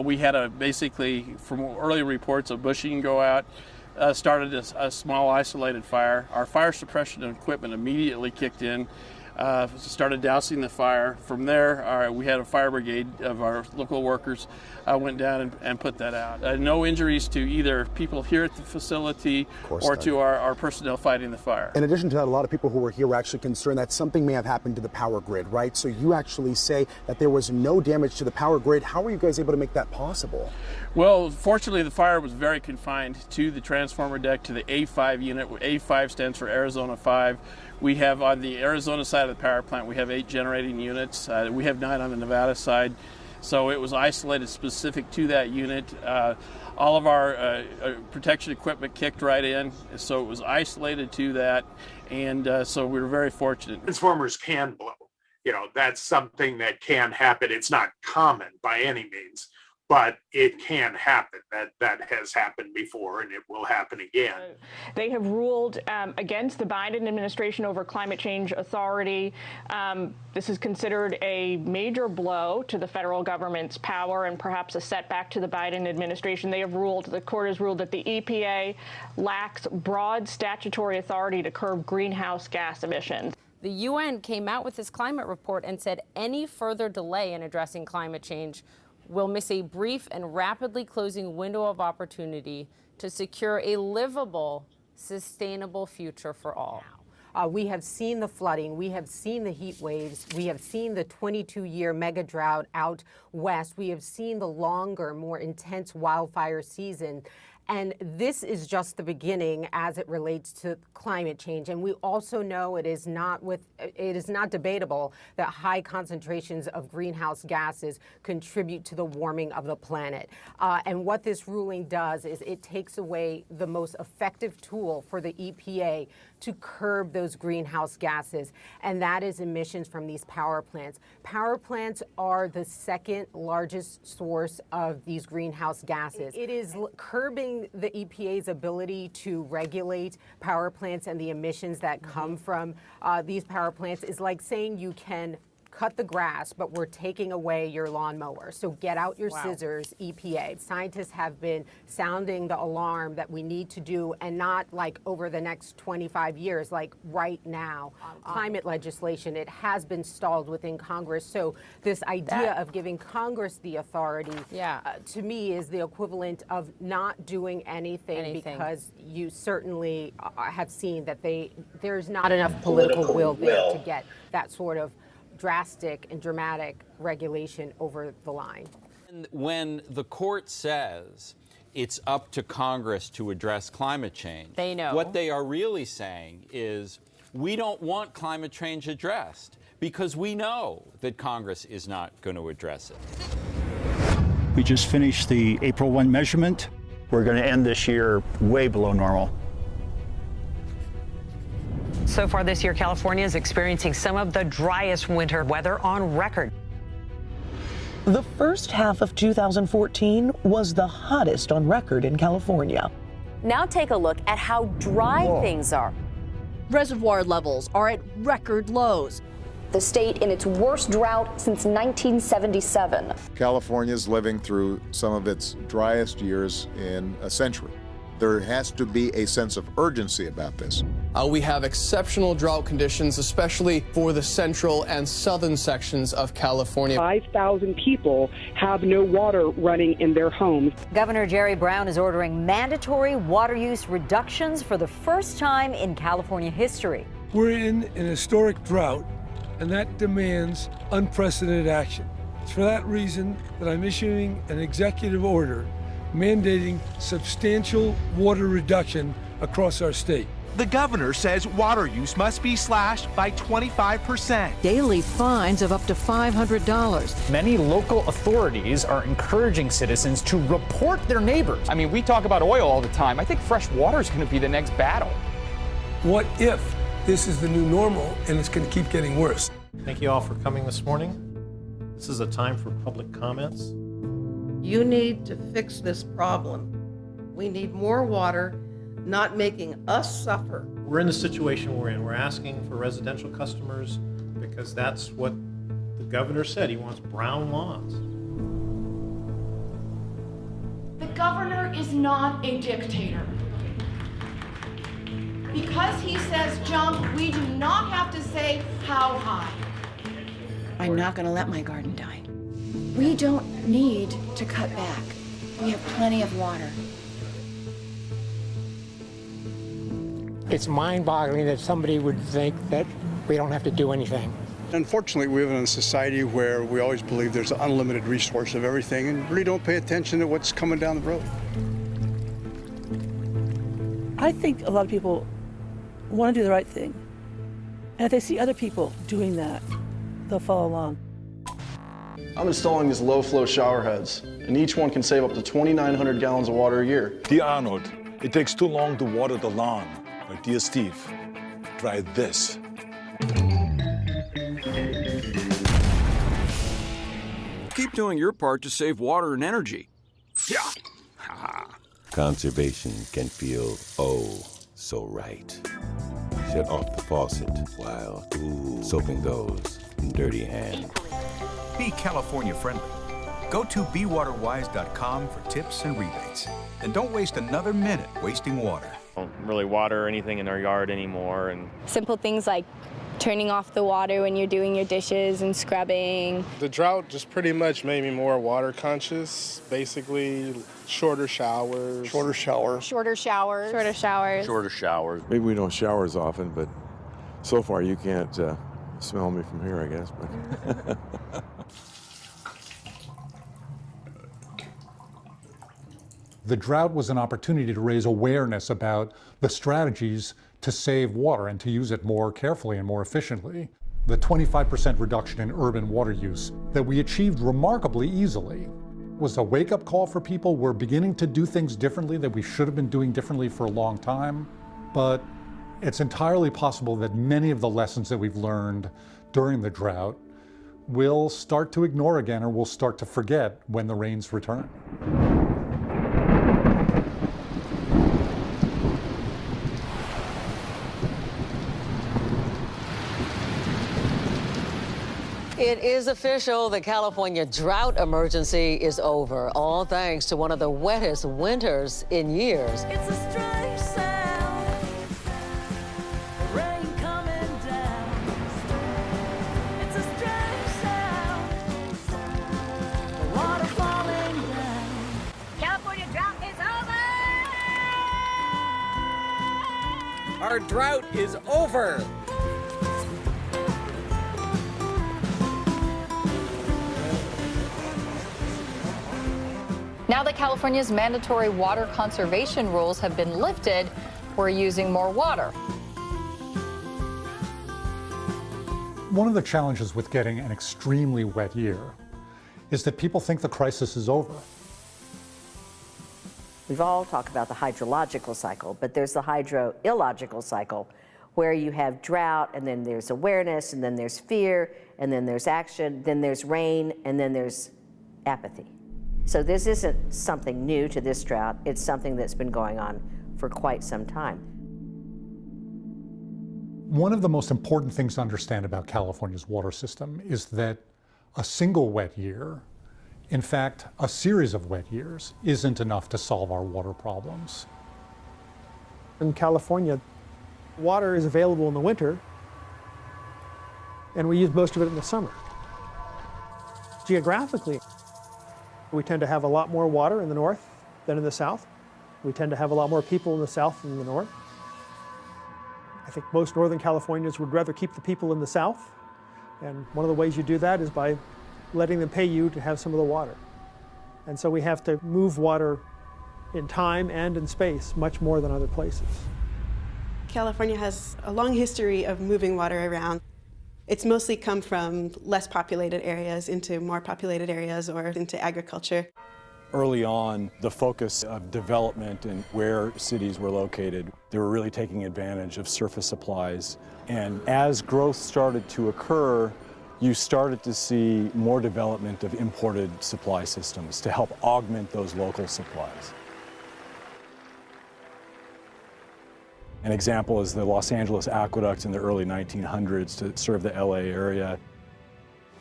we had basically, from early reports, a bushing go out, started a small isolated fire. Our fire suppression equipment immediately kicked in. started dousing the fire. From there, we had a fire brigade of our local workers went down and put that out. No injuries to either people here at the facility or to our personnel fighting the fire. In addition to that, a lot of people who were here were actually concerned that something may have happened to the power grid, right? So you actually say that there was no damage to the power grid. How were you guys able to make that possible? Well, fortunately, the fire was very confined to the transformer deck, to the A5 unit. A5 stands for Arizona 5. We have on the Arizona side of the power plant, we have 8 generating units. We have 9 on the Nevada side. So it was isolated specific to that unit. All of our protection equipment kicked right in, so it was isolated to that, and so we were very fortunate. Transformers can blow. You know, that's something that can happen. It's not common by any means, but it can happen. That has happened before, and it will happen again. They have ruled against the Biden administration over climate change authority. This is considered a major blow to the federal government's power and perhaps a setback to the Biden administration. The court has ruled that the EPA lacks broad statutory authority to curb greenhouse gas emissions. The UN came out with this climate report and said any further delay in addressing climate change will miss a brief and rapidly closing window of opportunity to secure a livable, sustainable future for all. We have seen the flooding, we have seen the heat waves, we have seen the 22-year mega drought out west, we have seen the longer, more intense wildfire season. And this is just the beginning as it relates to climate change. And we also know it is not debatable that high concentrations of greenhouse gases contribute to the warming of the planet. And what this ruling does is it takes away the most effective tool for the EPA to curb those greenhouse gases, and that is emissions from these power plants. Power plants are the second largest source of these greenhouse gases. It is curbing the EPA's ability to regulate power plants and the emissions that come from these power plants is like saying you can cut the grass, but we're taking away your lawnmower. So get out your scissors, EPA. Scientists have been sounding the alarm that we need to do, and not like over the next 25 years, like right now. Climate legislation, it has been stalled within Congress. So this idea of giving Congress the authority, to me, is the equivalent of not doing anything. Because you certainly have seen that there's not enough political will there to get that sort of drastic and dramatic regulation over the line. When the court says it's up to Congress to address climate change, they know. What they are really saying is we don't want climate change addressed because we know that Congress is not going to address it. We just finished the April 1 measurement. We're going to end this year way below normal. So far this year, California is experiencing some of the driest winter weather on record. The first half of 2014 was the hottest on record in California. Now take a look at how dry things are. Reservoir levels are at record lows. The state in its worst drought since 1977. California is living through some of its driest years in a century. There has to be a sense of urgency about this. We have exceptional drought conditions, especially for the central and southern sections of California. 5,000 people have no water running in their homes. Governor Jerry Brown is ordering mandatory water use reductions for the first time in California history. We're in an historic drought, and that demands unprecedented action. It's for that reason that I'm issuing an executive order mandating substantial water reduction across our state. The governor says water use must be slashed by 25%. Daily fines of up to $500. Many local authorities are encouraging citizens to report their neighbors. I mean, we talk about oil all the time. I think fresh water is going to be the next battle. What if this is the new normal and it's going to keep getting worse? Thank you all for coming this morning. This is a time for public comments. You need to fix this problem. We need more water, not making us suffer. We're in the situation we're in. We're asking for residential customers because that's what the governor said. He wants brown lawns. The governor is not a dictator. Because he says jump, we do not have to say how high. I'm not going to let my garden die. We don't need to cut back. We have plenty of water. It's mind-boggling that somebody would think that we don't have to do anything. Unfortunately, we live in a society where we always believe there's an unlimited resource of everything and really don't pay attention to what's coming down the road. I think a lot of people want to do the right thing. And if they see other people doing that, they'll follow along. I'm installing these low-flow shower heads, and each one can save up to 2,900 gallons of water a year. Dear Arnold, it takes too long to water the lawn. Or dear Steve, try this. Keep doing your part to save water and energy. Yeah. Conservation can feel, oh, so right. Shut off the faucet while soaping those dirty hands. Be California friendly. Go to bewaterwise.com for tips and rebates. And don't waste another minute wasting water. Don't really water anything in our yard anymore. And simple things like turning off the water when you're doing your dishes and scrubbing. The drought just pretty much made me more water conscious. Basically, shorter showers. Shorter showers. Shorter showers. Shorter showers. Shorter showers. Maybe we don't shower as often, but so far you can't smell me from here, I guess. But The drought was an opportunity to raise awareness about the strategies to save water and to use it more carefully and more efficiently. The 25% reduction in urban water use that we achieved remarkably easily was a wake-up call for people. We're beginning to do things differently that we should have been doing differently for a long time, but it's entirely possible that many of the lessons that we've learned during the drought we'll start to ignore again, or we'll start to forget when the rains return. It is official. The California drought emergency is over, all thanks to one of the wettest winters in years. It's a strange sound, rain coming down. It's a strange sound, the water falling down. California drought is over! Our drought is over. Now that California's mandatory water conservation rules have been lifted, we're using more water. One of the challenges with getting an extremely wet year is that people think the crisis is over. We've all talked about the hydrological cycle, but there's the hydro-illogical cycle, where you have drought, and then there's awareness, and then there's fear, and then there's action, then there's rain, and then there's apathy. So this isn't something new to this drought. It's something that's been going on for quite some time. One of the most important things to understand about California's water system is that a single wet year, in fact, a series of wet years, isn't enough to solve our water problems. In California, water is available in the winter, and we use most of it in the summer. Geographically, we tend to have a lot more water in the north than in the south. We tend to have a lot more people in the south than in the north. I think most Northern Californians would rather keep the people in the south, and one of the ways you do that is by letting them pay you to have some of the water. And so we have to move water in time and in space much more than other places. California has a long history of moving water around. It's mostly come from less populated areas into more populated areas or into agriculture. Early on, the focus of development and where cities were located, they were really taking advantage of surface supplies. And as growth started to occur, you started to see more development of imported supply systems to help augment those local supplies. An example is the Los Angeles aqueduct in the early 1900s to serve the LA area.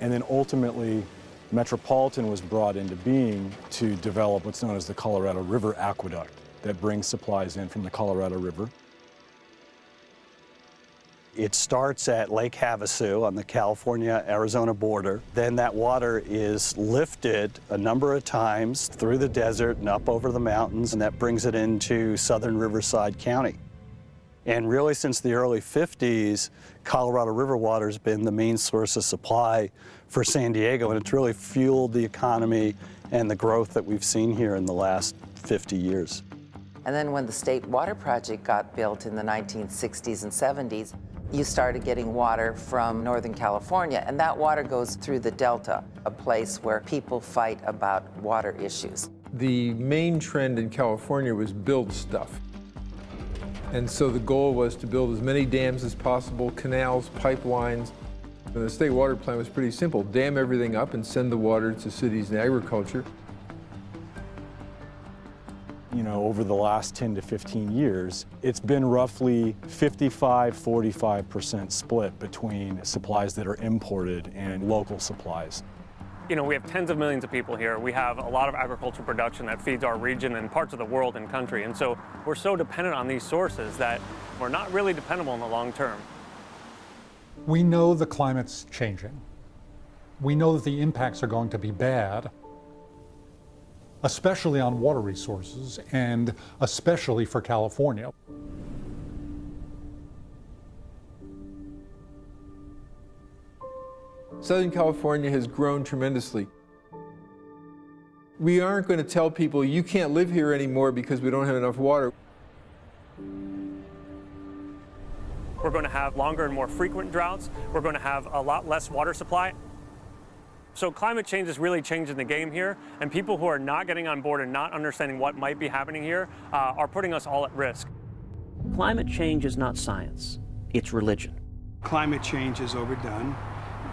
And then ultimately, Metropolitan was brought into being to develop what's known as the Colorado River Aqueduct that brings supplies in from the Colorado River. It starts at Lake Havasu on the California-Arizona border. Then that water is lifted a number of times through the desert and up over the mountains, and that brings it into southern Riverside County. And really, since the early 50s, Colorado River water has been the main source of supply for San Diego, and it's really fueled the economy and the growth that we've seen here in the last 50 years. And then when the State Water Project got built in the 1960s and 70s, you started getting water from Northern California, and that water goes through the Delta, a place where people fight about water issues. The main trend in California was build stuff. And so the goal was to build as many dams as possible, canals, pipelines. And the state water plan was pretty simple: dam everything up and send the water to cities and agriculture. You know, over the last 10 to 15 years, it's been roughly 55-45% split between supplies that are imported and local supplies. You know, we have tens of millions of people here. We have a lot of agricultural production that feeds our region and parts of the world and country. And so we're so dependent on these sources that we're not really dependable in the long term. We know the climate's changing. We know that the impacts are going to be bad, especially on water resources and especially for California. Southern California has grown tremendously. We aren't going to tell people you can't live here anymore because we don't have enough water. We're going to have longer and more frequent droughts. We're going to have a lot less water supply. So climate change is really changing the game here, and people who are not getting on board and not understanding what might be happening here are putting us all at risk. Climate change is not science, it's religion. Climate change is overdone.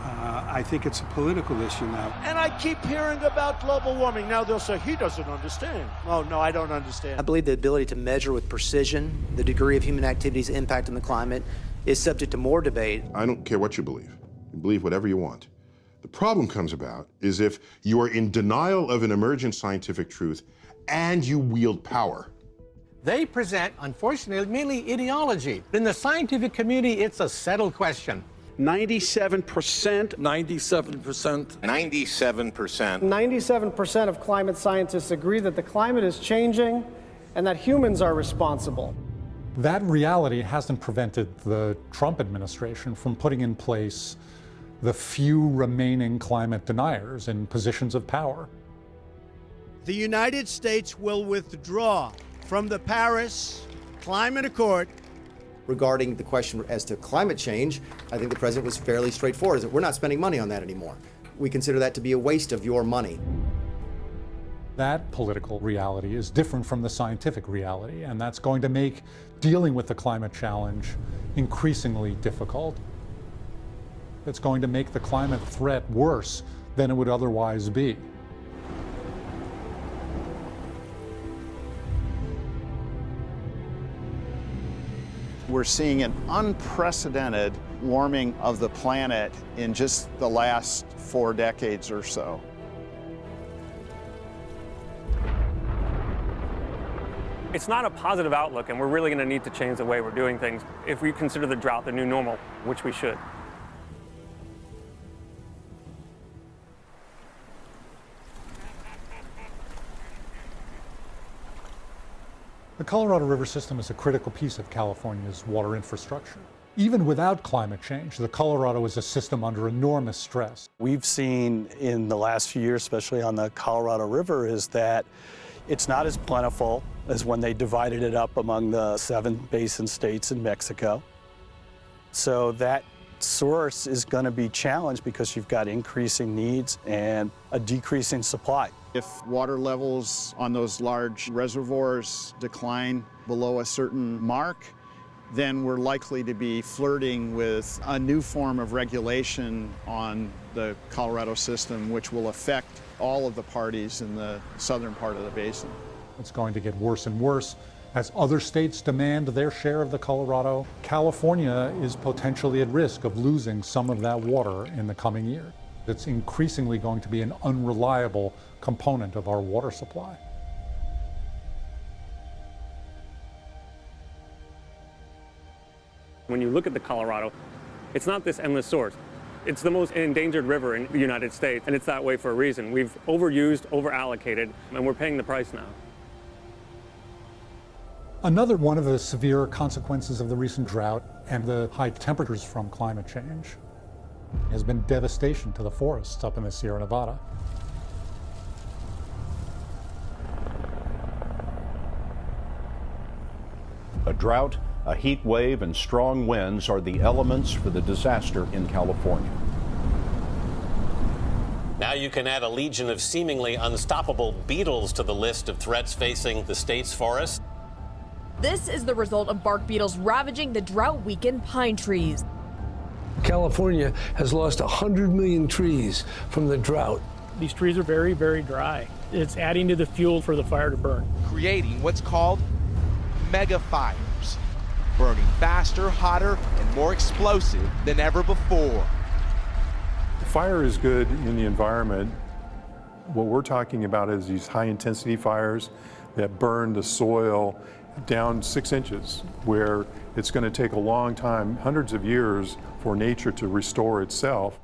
I think it's a political issue now. And I keep hearing about global warming. Now they'll say, he doesn't understand. Oh, no, I don't understand. I believe the ability to measure with precision the degree of human activity's impact on the climate is subject to more debate. I don't care what you believe. You believe whatever you want. The problem comes about is if you are in denial of an emergent scientific truth and you wield power. They present, unfortunately, mainly ideology. In the scientific community, it's a settled question. 97%. 97%. 97%. 97% of climate scientists agree that the climate is changing and that humans are responsible. That reality hasn't prevented the Trump administration from putting in place the few remaining climate deniers in positions of power. The United States will withdraw from the Paris Climate Accord. Regarding the question as to climate change, I think the president was fairly straightforward. We're not spending money on that anymore. We consider that to be a waste of your money. That political reality is different from the scientific reality, and that's going to make dealing with the climate challenge increasingly difficult. It's going to make the climate threat worse than it would otherwise be. We're seeing an unprecedented warming of the planet in just the last 4 decades or so. It's not a positive outlook, and we're really going to need to change the way we're doing things if we consider the drought the new normal, which we should. The Colorado River system is a critical piece of California's water infrastructure. Even without climate change, the Colorado is a system under enormous stress. We've seen in the last few years, especially on the Colorado River, is that it's not as plentiful as when they divided it up among the 7 basin states in Mexico. So that source is going to be challenged because you've got increasing needs and a decreasing supply. If water levels on those large reservoirs decline below a certain mark, then we're likely to be flirting with a new form of regulation on the Colorado system, which will affect all of the parties in the southern part of the basin. It's going to get worse and worse as other states demand their share of the Colorado. California is potentially at risk of losing some of that water in the coming year. It's increasingly going to be an unreliable component of our water supply. When you look at the Colorado, it's not this endless source. It's the most endangered river in the United States, and it's that way for a reason. We've overused, overallocated, and we're paying the price now. Another one of the severe consequences of the recent drought and the high temperatures from climate change has been devastation to the forests up in the Sierra Nevada. A drought, a heat wave, and strong winds are the elements for the disaster in California. Now you can add a legion of seemingly unstoppable beetles to the list of threats facing the state's forests. This is the result of bark beetles ravaging the drought-weakened pine trees. California has lost 100 million trees from the drought. These trees are very, very dry. It's adding to the fuel for the fire to burn. Creating what's called mega fires, burning faster, hotter, and more explosive than ever before. Fire is good in the environment. What we're talking about is these high-intensity fires that burn the soil down 6 inches, where it's going to take a long time, hundreds of years, for nature to restore itself.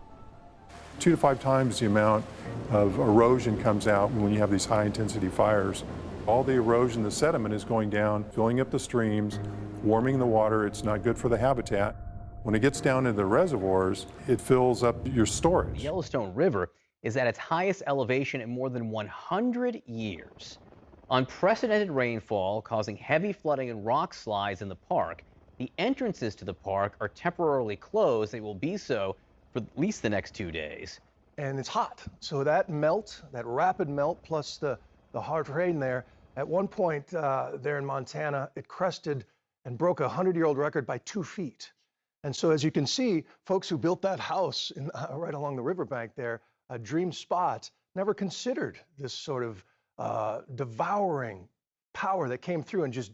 2 to 5 times the amount of erosion comes out when you have these high-intensity fires. All the erosion, the sediment is going down, filling up the streams, warming the water. It's not good for the habitat. When it gets down into the reservoirs, it fills up your storage. The Yellowstone River is at its highest elevation in more than 100 years. Unprecedented rainfall causing heavy flooding and rock slides in the park. The entrances to the park are temporarily closed. They will be so for at least the next 2 days. And it's hot, so that melt, that rapid melt, plus the hard rain there, at one point there in Montana, it crested and broke a 100-year-old record by 2 feet. And so as you can see, folks who built that house right along the riverbank there, a dream spot, never considered this sort of devouring power that came through and just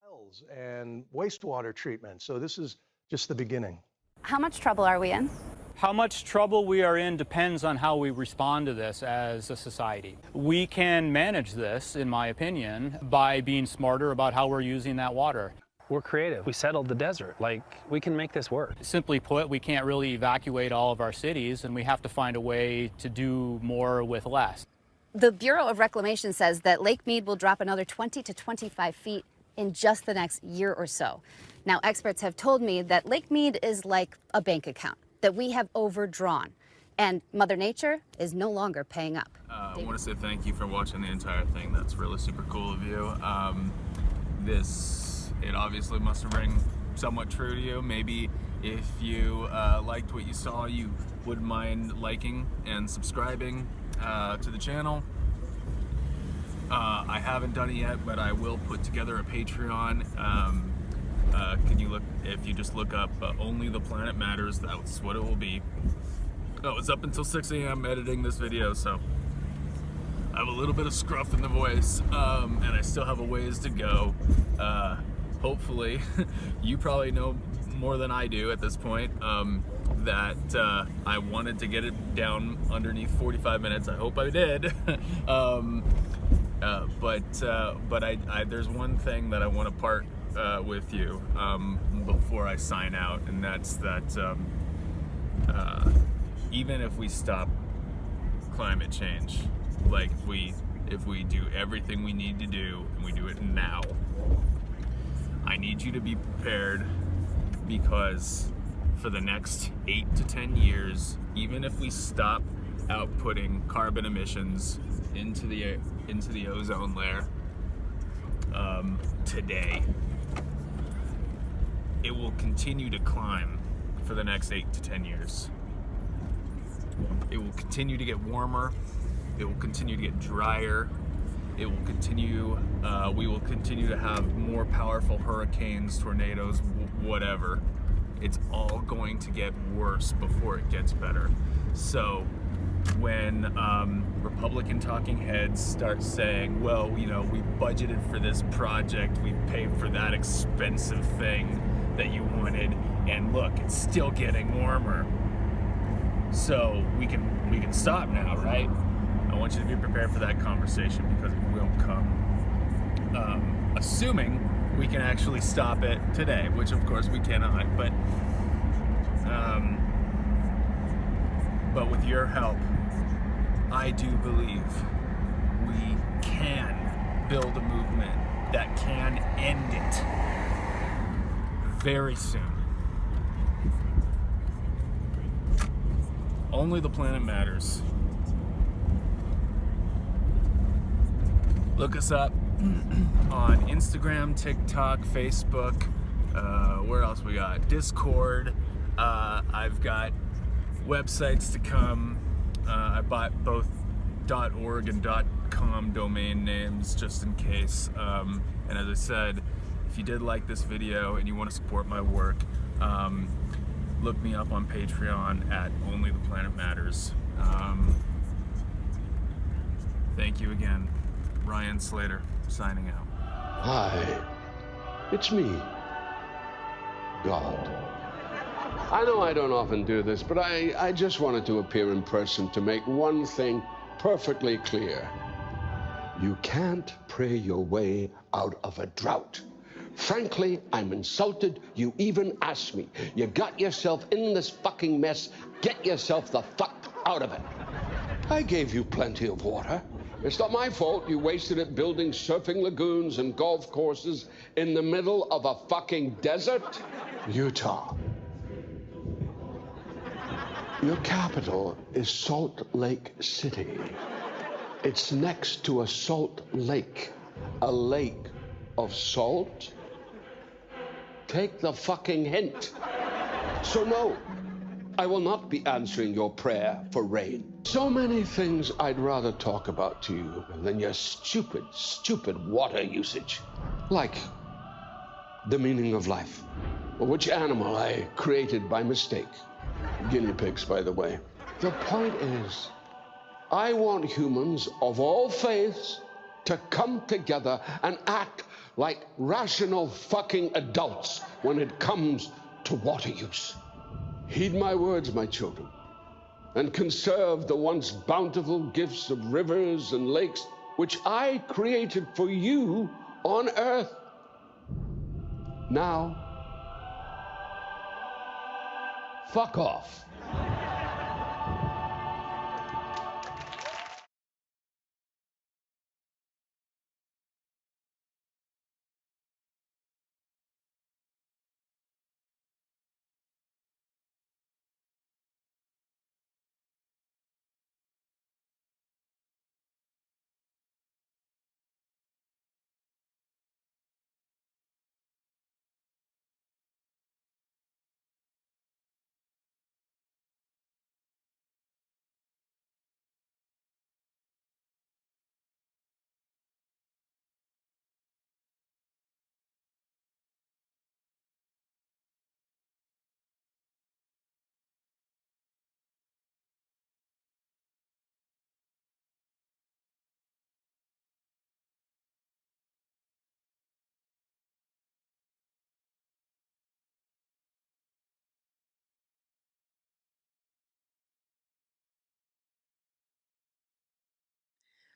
wells and wastewater treatment. So this is just the beginning. How much trouble are we in? How much trouble we are in depends on how we respond to this as a society. We can manage this, in my opinion, by being smarter about how we're using that water. We're creative. We settled the desert. Like, we can make this work. Simply put, we can't really evacuate all of our cities, and we have to find a way to do more with less. The Bureau of Reclamation says that Lake Mead will drop another 20 to 25 feet in just the next year or so. Now, experts have told me that Lake Mead is like a bank account, that we have overdrawn, and Mother Nature is no longer paying up. I want to say thank you for watching the entire thing. That's really super cool of you. It obviously must have rang somewhat true to you. Maybe if you liked what you saw, you wouldn't mind liking and subscribing to the channel. I haven't done it yet, but I will put together a Patreon. Can you look, if you just look up Only the Planet Matters, that's what it will be. Oh, it's up until 6 a.m. editing this video, so I have a little bit of scruff in the voice, and I still have a ways to go. Hopefully, you probably know more than I do at this point, that I wanted to get it down underneath 45 minutes. I hope I did. But there's one thing that I want to part with you before I sign out, and that's that even if we stop climate change, like if we do everything we need to do and we do it now, I need you to be prepared, because for the next 8 to 10 years, even if we stop outputting carbon emissions into the ozone layer today, it will continue to climb for the next 8 to 10 years. It will continue to get warmer. It will continue to get drier. It will continue, we will continue to have more powerful hurricanes, tornadoes, whatever. It's all going to get worse before it gets better. So when Republican talking heads start saying, well, you know, we budgeted for this project, we paid for that expensive thing that you wanted, and look, it's still getting warmer. So we can stop now, right? I want you to be prepared for that conversation, because it will come. Assuming we can actually stop it today, which of course we cannot, but with your help, I do believe we can build a movement that can end it very soon. Only the planet matters. Look us up on Instagram, TikTok, Facebook. Where else we got? Discord. I've got websites to come. I bought both .org and .com domain names just in case. And as I said, if you did like this video and you want to support my work, look me up on Patreon at Only the Planet Matters. Thank you again. Ryan Slater, signing out. Hi, it's me, God. I know I don't often do this, but I just wanted to appear in person to make one thing perfectly clear. You can't pray your way out of a drought. Frankly, I'm insulted you even asked me. You got yourself in this fucking mess. Get yourself the fuck out of it. I gave you plenty of water. It's not my fault you wasted it building surfing lagoons and golf courses in the middle of a fucking desert. Utah. Your capital is Salt Lake City. It's next to a salt lake. A lake of salt? Take the fucking hint. So no, I will not be answering your prayer for rain. So many things I'd rather talk about to you than your stupid, stupid water usage. Like the meaning of life, or which animal I created by mistake. Guinea pigs, by the way. The point is, I want humans of all faiths to come together and act like rational fucking adults when it comes to water use. Heed my words, my children, and conserve the once bountiful gifts of rivers and lakes which I created for you on Earth. Now, fuck off.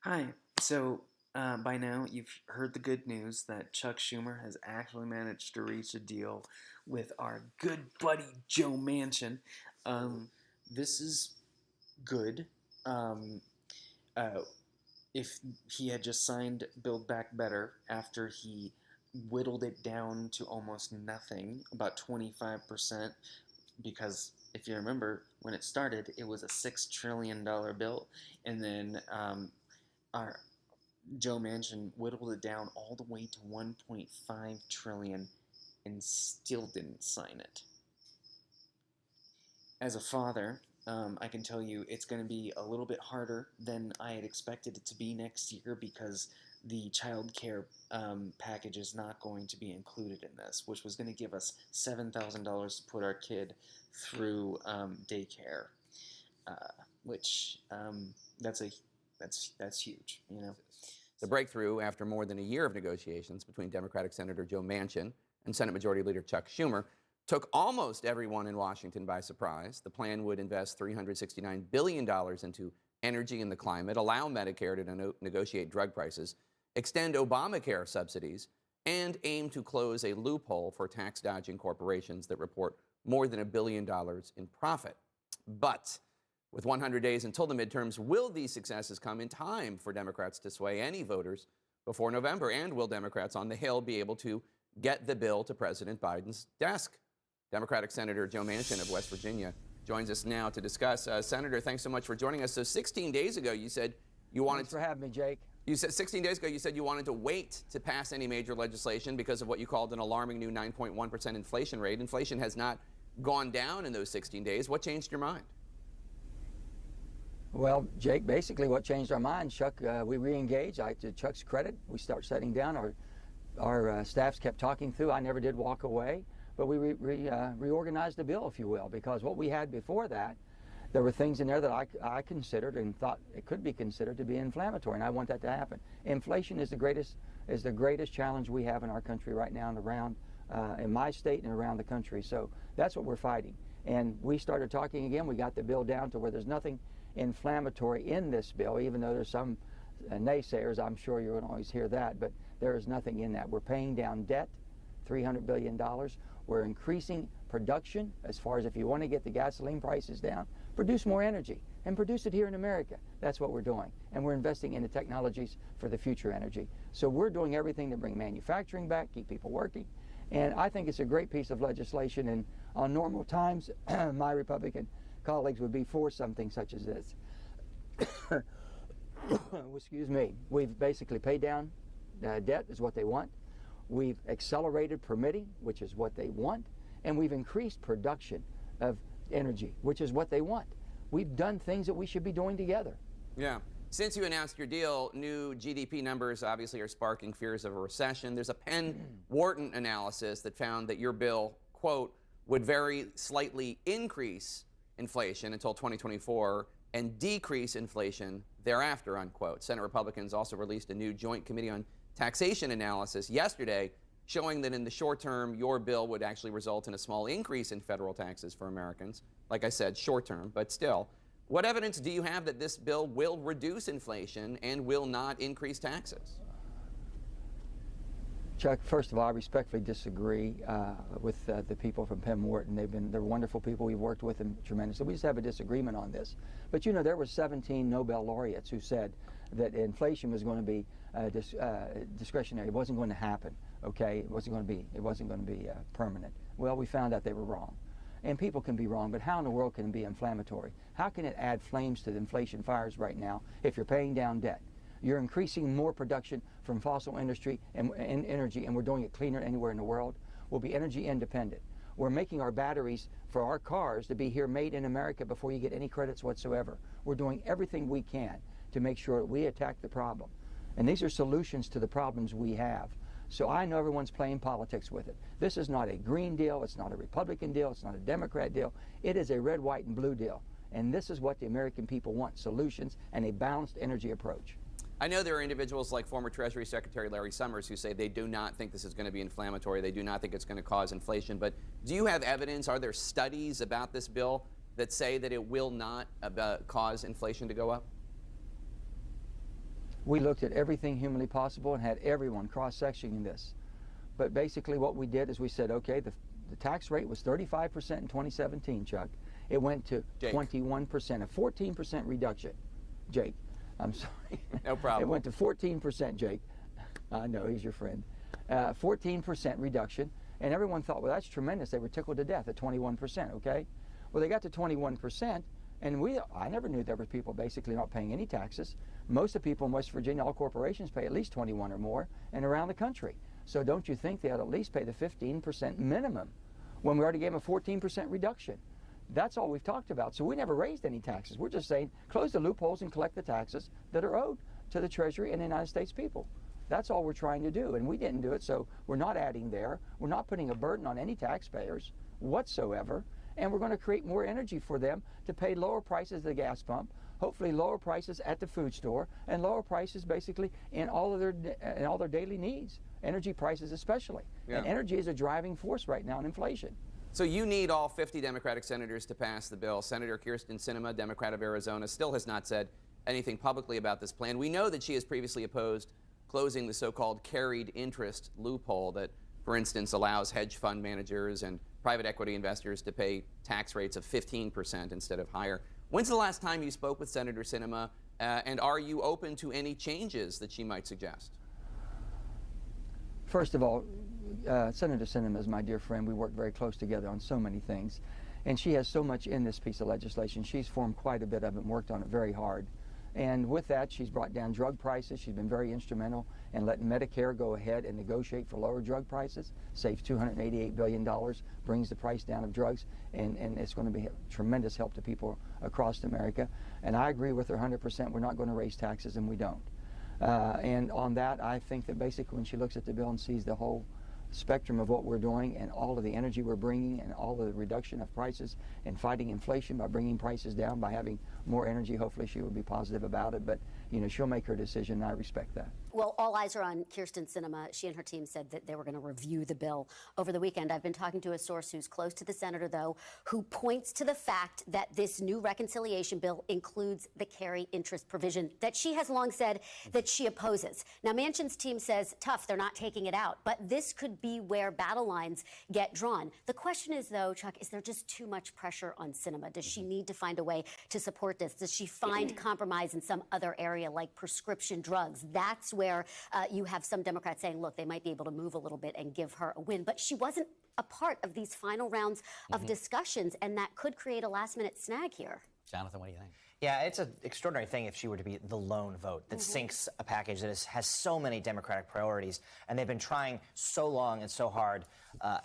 Hi. So, by now, you've heard the good news that Chuck Schumer has actually managed to reach a deal with our good buddy Joe Manchin. This is good. If he had just signed Build Back Better after he whittled it down to almost nothing, about 25%, because if you remember, when it started, it was a $6 trillion bill, and then our Joe Manchin whittled it down all the way to 1.5 trillion and still didn't sign it. As a father, I can tell you it's going to be a little bit harder than I had expected it to be next year because the child care package is not going to be included in this, which was going to give us $7,000 to put our kid through daycare, which that's huge, you know. The breakthrough, after more than a year of negotiations between Democratic Senator Joe Manchin and Senate Majority Leader Chuck Schumer, took almost everyone in Washington by surprise. The plan would invest $369 billion into energy and the climate, allow Medicare to negotiate drug prices, extend Obamacare subsidies, and aim to close a loophole for tax-dodging corporations that report more than $1 billion in profit. But with 100 days until the midterms, will these successes come in time for Democrats to sway any voters before November? And will Democrats on the Hill be able to get the bill to President Biden's desk? Democratic Senator Joe Manchin of West Virginia joins us now to discuss. Senator, thanks so much for joining us. So 16 days ago, you said you wanted Thanks for having me, Jake. You said 16 days ago, you said you wanted to wait to pass any major legislation because of what you called an alarming new 9.1% inflation rate. Inflation has not gone down in those 16 days. What changed your mind? Well, Jake, basically what changed our mind, Chuck, we re-engaged. To Chuck's credit, we started sitting down. Our staffs kept talking through. I never did walk away, but we reorganized the bill, if you will, because what we had before that, there were things in there that I considered and thought it could be considered to be inflammatory, and I want that to happen. Inflation is the greatest challenge we have in our country right now and around in my state and around the country. So that's what we're fighting. And we started talking again. We got the bill down to where there's nothing inflammatory in this bill, even though there's some naysayers. I'm sure you're going to always hear that, but there is nothing in that. We're paying down debt, $300 billion. We're increasing production as far as if you want to get the gasoline prices down, produce more energy and produce it here in America. That's what we're doing. And we're investing in the technologies for the future energy. So we're doing everything to bring manufacturing back, keep people working. And I think it's a great piece of legislation. And on normal times, my Republican colleagues would be for something such as this. Excuse me. We've basically paid down debt is what they want. We've accelerated permitting, which is what they want. And we've increased production of energy, which is what they want. We've done things that we should be doing together. Yeah. Since you announced your deal, new GDP numbers obviously are sparking fears of a recession. There's a Penn-Wharton analysis that found that your bill, quote, would very slightly increase inflation until 2024 and decrease inflation thereafter, unquote. Senate Republicans also released a new Joint Committee on Taxation analysis yesterday showing that in the short term, your bill would actually result in a small increase in federal taxes for Americans. Like I said, short term, but still. What evidence do you have that this bill will reduce inflation and will not increase taxes? Chuck, first of all, I respectfully disagree with the people from Penn-Wharton. They're wonderful people. We've worked with them tremendously. We just have a disagreement on this. But you know, there were 17 Nobel laureates who said that inflation was going to be discretionary. It wasn't going to happen. Okay, it wasn't going to be permanent. Well, we found out they were wrong. And people can be wrong, but how in the world can it be inflammatory? How can it add flames to the inflation fires right now if you're paying down debt? You're increasing more production from fossil industry and energy, and we're doing it cleaner anywhere in the world. We'll be energy independent. We're making our batteries for our cars to be here made in America before you get any credits whatsoever. We're doing everything we can to make sure that we attack the problem. And these are solutions to the problems we have. So I know everyone's playing politics with it. This is not a green deal. It's not a Republican deal. It's not a Democrat deal. It is a red, white, and blue deal. And this is what the American people want, solutions and a balanced energy approach. I know there are individuals like former Treasury Secretary Larry Summers who say they do not think this is going to be inflammatory. They do not think it's going to cause inflation. But do you have evidence? Are there studies about this bill that say that it will not cause inflation to go up? We looked at everything humanly possible and had everyone cross-sectioning this. But basically what we did is we said, okay, the tax rate was 35% in 2017, Chuck. It went to 21%, a 14% reduction. Jake, I'm sorry. No problem. It went to 14%, Jake. I know, he's your friend. 14% reduction, and everyone thought, well, that's tremendous. They were tickled to death at 21%, okay? Well, they got to 21%, and I never knew there were people basically not paying any taxes. Most of the people in West Virginia, all corporations pay at least 21 or more, and around the country. So don't you think they ought to at least pay the 15% minimum when we already gave them a 14% reduction? That's all we've talked about. So we never raised any taxes. We're just saying close the loopholes and collect the taxes that are owed to the Treasury and the United States people. That's all we're trying to do, and we didn't do it, so we're not adding there. We're not putting a burden on any taxpayers whatsoever, and we're going to create more energy for them to pay lower prices at the gas pump, hopefully lower prices at the food store, and lower prices basically in all of their daily needs, energy prices especially. Yeah. And energy is a driving force right now in inflation. So you need all 50 Democratic senators to pass the bill. Senator Kyrsten Sinema, Democrat of Arizona, still has not said anything publicly about this plan. We know that she has previously opposed closing the so-called carried interest loophole that, for instance, allows hedge fund managers and private equity investors to pay tax rates of 15% instead of higher. When's the last time you spoke with Senator Sinema, and are you open to any changes that she might suggest? First of all, Senator Sinema is my dear friend. We work very close together on so many things. And she has so much in this piece of legislation. She's formed quite a bit of it and worked on it very hard. And with that, she's brought down drug prices. She's been very instrumental in letting Medicare go ahead and negotiate for lower drug prices, saves $288 billion, brings the price down of drugs, and it's going to be a tremendous help to people across America. And I agree with her 100%. We're not going to raise taxes, and we don't. And on that, I think that basically when she looks at the bill and sees the whole spectrum of what we're doing and all of the energy we're bringing and all of the reduction of prices and fighting inflation by bringing prices down, by having more energy, hopefully she will be positive about it. But, you know, she'll make her decision, and I respect that. Well, all eyes are on Kyrsten Sinema. She and her team said that they were going to review the bill over the weekend. I've been talking to a source who's close to the senator, though, who points to the fact that this new reconciliation bill includes the carry interest provision that she has long said that she opposes. Now, Manchin's team says, tough, they're not taking it out. But this could be where battle lines get drawn. The question is, though, Chuck, is there just too much pressure on Sinema? Does she need to find a way to support this? Does she find compromise in some other area like prescription drugs? That's where you have some Democrats saying, look, they might be able to move a little bit and give her a win. But she wasn't a part of these final rounds of discussions, and that could create a last-minute snag here. Jonathan, what do you think? Yeah, it's an extraordinary thing if she were to be the lone vote that sinks a package that has so many Democratic priorities, and they've been trying so long and so hard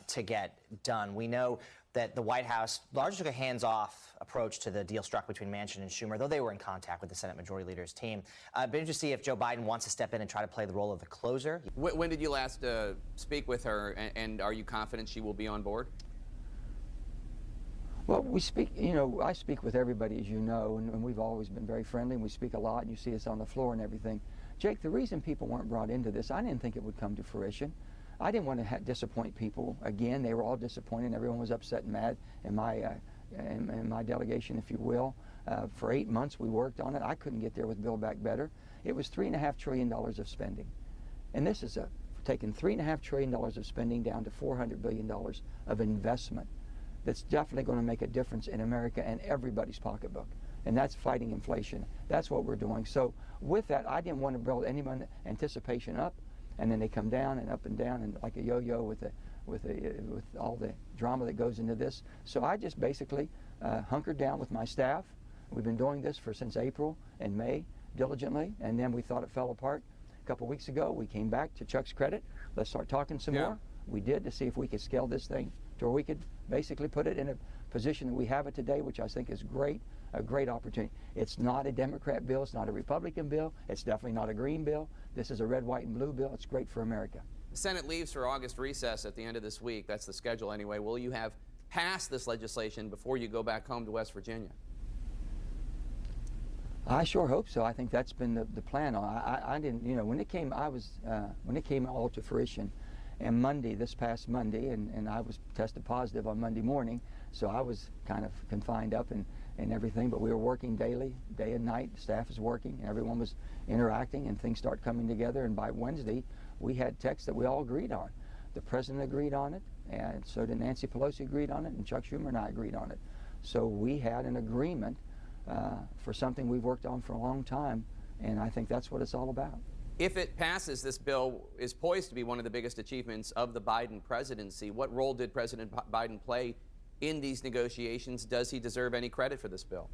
to get done. We know that the White House largely took a hands-off approach to the deal struck between Manchin and Schumer, though they were in contact with the Senate Majority Leader's team. I've been interested to see if Joe Biden wants to step in and try to play the role of the closer. When did you last speak with her, and are you confident she will be on board? Well, we speak, you know, I speak with everybody, as you know, and we've always been very friendly, and we speak a lot, and you see us on the floor and everything. Jake, the reason people weren't brought into this, I didn't think it would come to fruition. I didn't want to disappoint people. Again, they were all disappointed, and everyone was upset and mad in my delegation, if you will. For 8 months we worked on it. I couldn't get there with Build Back Better. It was $3.5 trillion of spending. And this is taking $3.5 trillion of spending down to $400 billion of investment. That's definitely going to make a difference in America and everybody's pocketbook. And that's fighting inflation. That's what we're doing. So with that, I didn't want to build anyone's anticipation up, and then they come down and like a yo-yo with all the drama that goes into this. So I just basically hunkered down with my staff. We've been doing this since April and May diligently, and then we thought it fell apart. A couple weeks ago, we came back to Chuck's credit. Let's start talking some more. We did, to see if we could scale this thing to where we could basically put it in a position that we have it today, which I think is great, a great opportunity. It's not a Democrat bill, it's not a Republican bill, it's definitely not a green bill. This is a red, white, and blue bill. It's great for America. The Senate leaves for August recess at the end of this week. That's the schedule anyway. Will you have passed this legislation before you go back home to West Virginia? I sure hope so. I think that's been the plan. I didn't, you know, when it came all to fruition, and Monday, this past Monday, and I was tested positive on Monday morning, so I was kind of confined up and everything, but we were working daily, day and night. The staff is working, and everyone was interacting, and things start coming together, and by Wednesday, we had texts that we all agreed on. The president agreed on it, and so did Nancy Pelosi agreed on it, and Chuck Schumer and I agreed on it. So we had an agreement for something we've worked on for a long time, and I think that's what it's all about. If it passes, this bill is poised to be one of the biggest achievements of the Biden presidency. What role did President Biden play in these negotiations? Does he deserve any credit for this bill?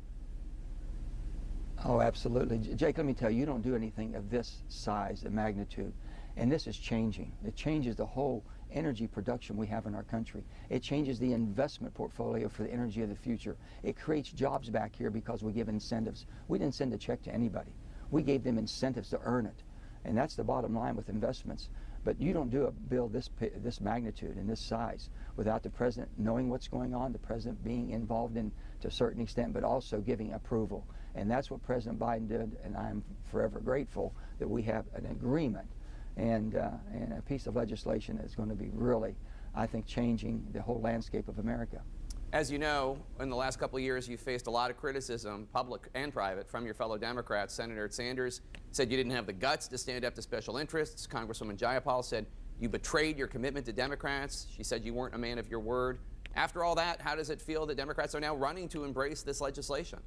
Oh, absolutely. Jake, let me tell you, you don't do anything of this size and magnitude, and this is changing. It changes the whole energy production we have in our country. It changes the investment portfolio for the energy of the future. It creates jobs back here because we give incentives. We didn't send a check to anybody. We gave them incentives to earn it. And that's the bottom line with investments. But you don't do a bill this magnitude and this size without the president knowing what's going on, the president being involved in to a certain extent, but also giving approval. And that's what President Biden did, and I'm forever grateful that we have an agreement and a piece of legislation that's going to be really, I think, changing the whole landscape of America. As you know, in the last couple of years, you've faced a lot of criticism, public and private, from your fellow Democrats. Senator Sanders said you didn't have the guts to stand up to special interests. Congresswoman Jayapal said you betrayed your commitment to Democrats. She said you weren't a man of your word. After all that, how does it feel that Democrats are now running to embrace this legislation?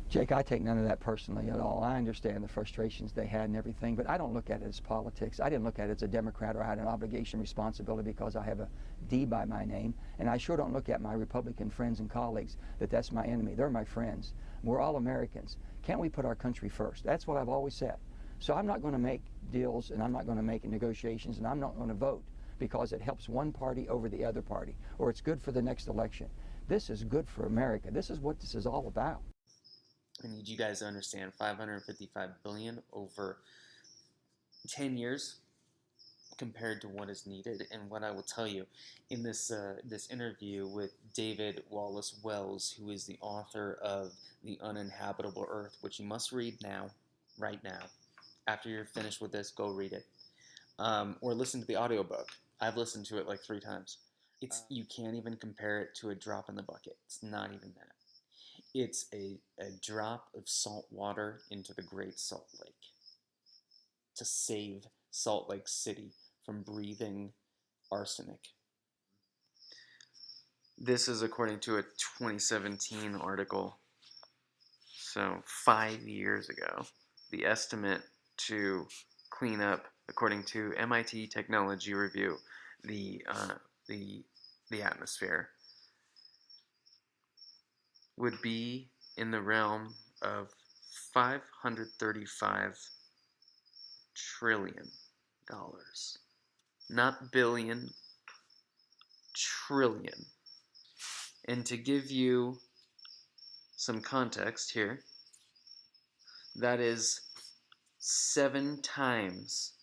Jake, I take none of that personally at all. I understand the frustrations they had and everything, but I don't look at it as politics. I didn't look at it as a Democrat or I had an obligation, responsibility because I have a D by my name. And I sure don't look at my Republican friends and colleagues that that's my enemy. They're my friends. We're all Americans. Can't we put our country first? That's what I've always said. So I'm not going to make deals and I'm not going to make negotiations and I'm not going to vote because it helps one party over the other party or it's good for the next election. This is good for America. This is what this is all about. I need you guys to understand, $555 billion over 10 years compared to what is needed. And what I will tell you in this this interview with David Wallace Wells, who is the author of The Uninhabitable Earth, which you must read now, right now. After you're finished with this, go read it. Or listen to the audiobook. I've listened to it like 3 times. You can't even compare it to a drop in the bucket. It's not even that. It's a drop of salt water into the Great Salt Lake to save Salt Lake City from breathing arsenic. This is according to a 2017 article. So 5 years ago, the estimate to clean up, according to MIT Technology Review, the atmosphere would be in the realm of $535 trillion. Not billion, trillion. And to give you some context here, that is 7 times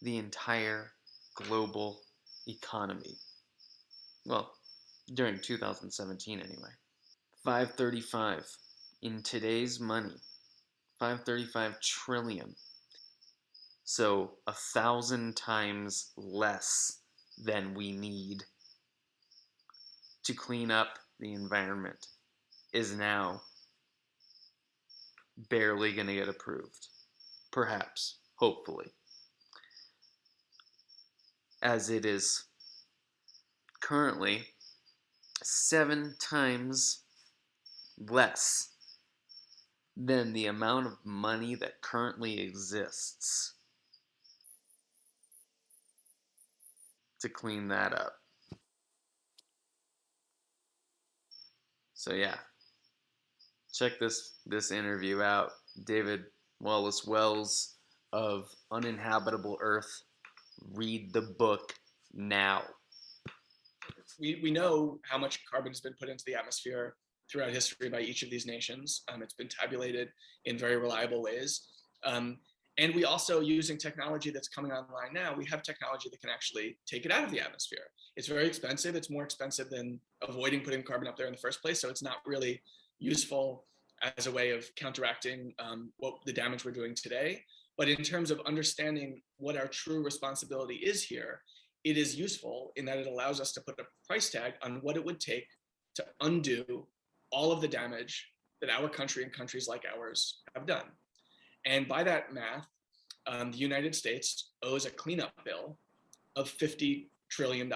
the entire global economy. Well, during 2017 anyway. 535 in today's money. 535 trillion. So 1,000 times less than we need to clean up the environment is now barely going to get approved. Perhaps, hopefully. As it is currently 7 times less than the amount of money that currently exists to clean that up. So yeah, check this interview out. David Wallace Wells of Uninhabitable Earth. Read the book now. We know how much carbon has been put into the atmosphere throughout history by each of these nations. It's been tabulated in very reliable ways. And we also, using technology that's coming online now, we have technology that can actually take it out of the atmosphere. It's very expensive. It's more expensive than avoiding putting carbon up there in the first place. So it's not really useful as a way of counteracting what the damage we're doing today. But in terms of understanding what our true responsibility is here, it is useful in that it allows us to put a price tag on what it would take to undo all of the damage that our country and countries like ours have done. And by that math, the United States owes a cleanup bill of $50 trillion.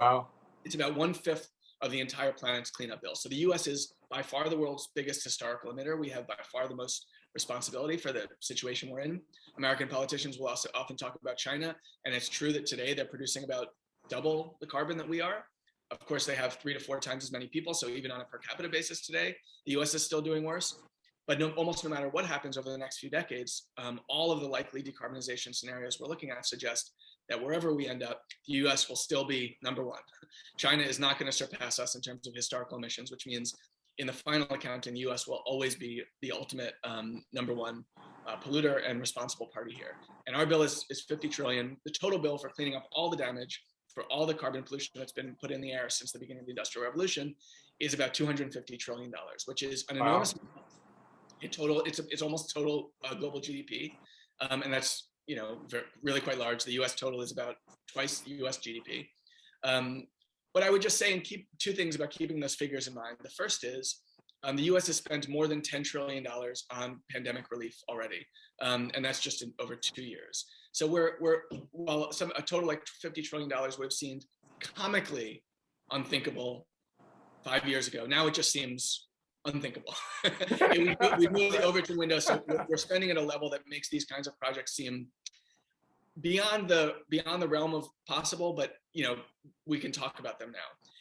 Wow. It's about 1/5 of the entire planet's cleanup bill. So the US is by far the world's biggest historical emitter. We have by far the most responsibility for the situation we're in. American politicians will also often talk about China, and it's true that today they're producing about double the carbon that we are. Of course, they have 3 to 4 times as many people, so even on a per capita basis today, the US is still doing worse. But almost no matter what happens over the next few decades, all of the likely decarbonization scenarios we're looking at suggest that wherever we end up, the US will still be number 1. China is not going to surpass us in terms of historical emissions, which means in the final accounting, the US will always be the ultimate number 1 polluter and responsible party here. And our bill is 50 trillion. The total bill for cleaning up all the damage for all the carbon pollution that's been put in the air since the beginning of the Industrial Revolution is about $250 trillion, which is an enormous amount. It's almost total global GDP. And that's, really quite large. The US total is about twice the US GDP. But I would just say, and keep two things about keeping those figures in mind. The first is the US has spent more than $10 trillion on pandemic relief already. And that's just in over 2 years. So while a total like $50 trillion would have seemed comically unthinkable 5 years ago, now it just seems unthinkable. We moved the Overton window, so we're spending at a level that makes these kinds of projects seem beyond the realm of possible, but we can talk about them now.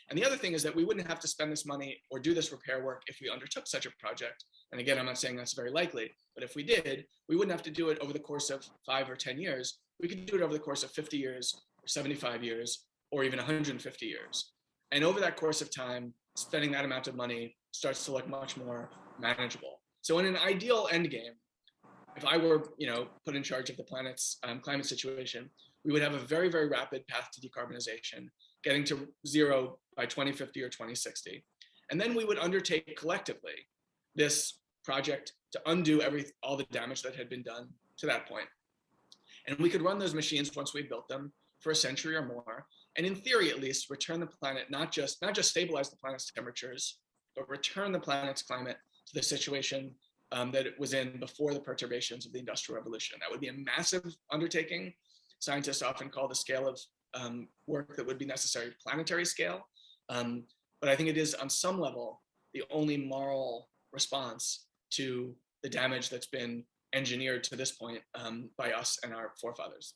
And the other thing is that we wouldn't have to spend this money or do this repair work if we undertook such a project. And again, I'm not saying that's very likely, but if we did, we wouldn't have to do it over the course of 5 or 10 years. We could do it over the course of 50 years, or 75 years, or even 150 years. And over that course of time, spending that amount of money starts to look much more manageable. So in an ideal endgame, if I were, put in charge of the planet's climate situation, we would have a very, very rapid path to decarbonization, getting to zero by 2050 or 2060. And then we would undertake collectively this project to undo all the damage that had been done to that point. And we could run those machines once we built them for a century or more, and in theory at least, return the planet, not just stabilize the planet's temperatures, but return the planet's climate to the situation that it was in before the perturbations of the Industrial Revolution. That would be a massive undertaking. Scientists often call the scale of work that would be necessary planetary scale. But I think it is on some level the only moral response to the damage that's been engineered to this point by us and our forefathers.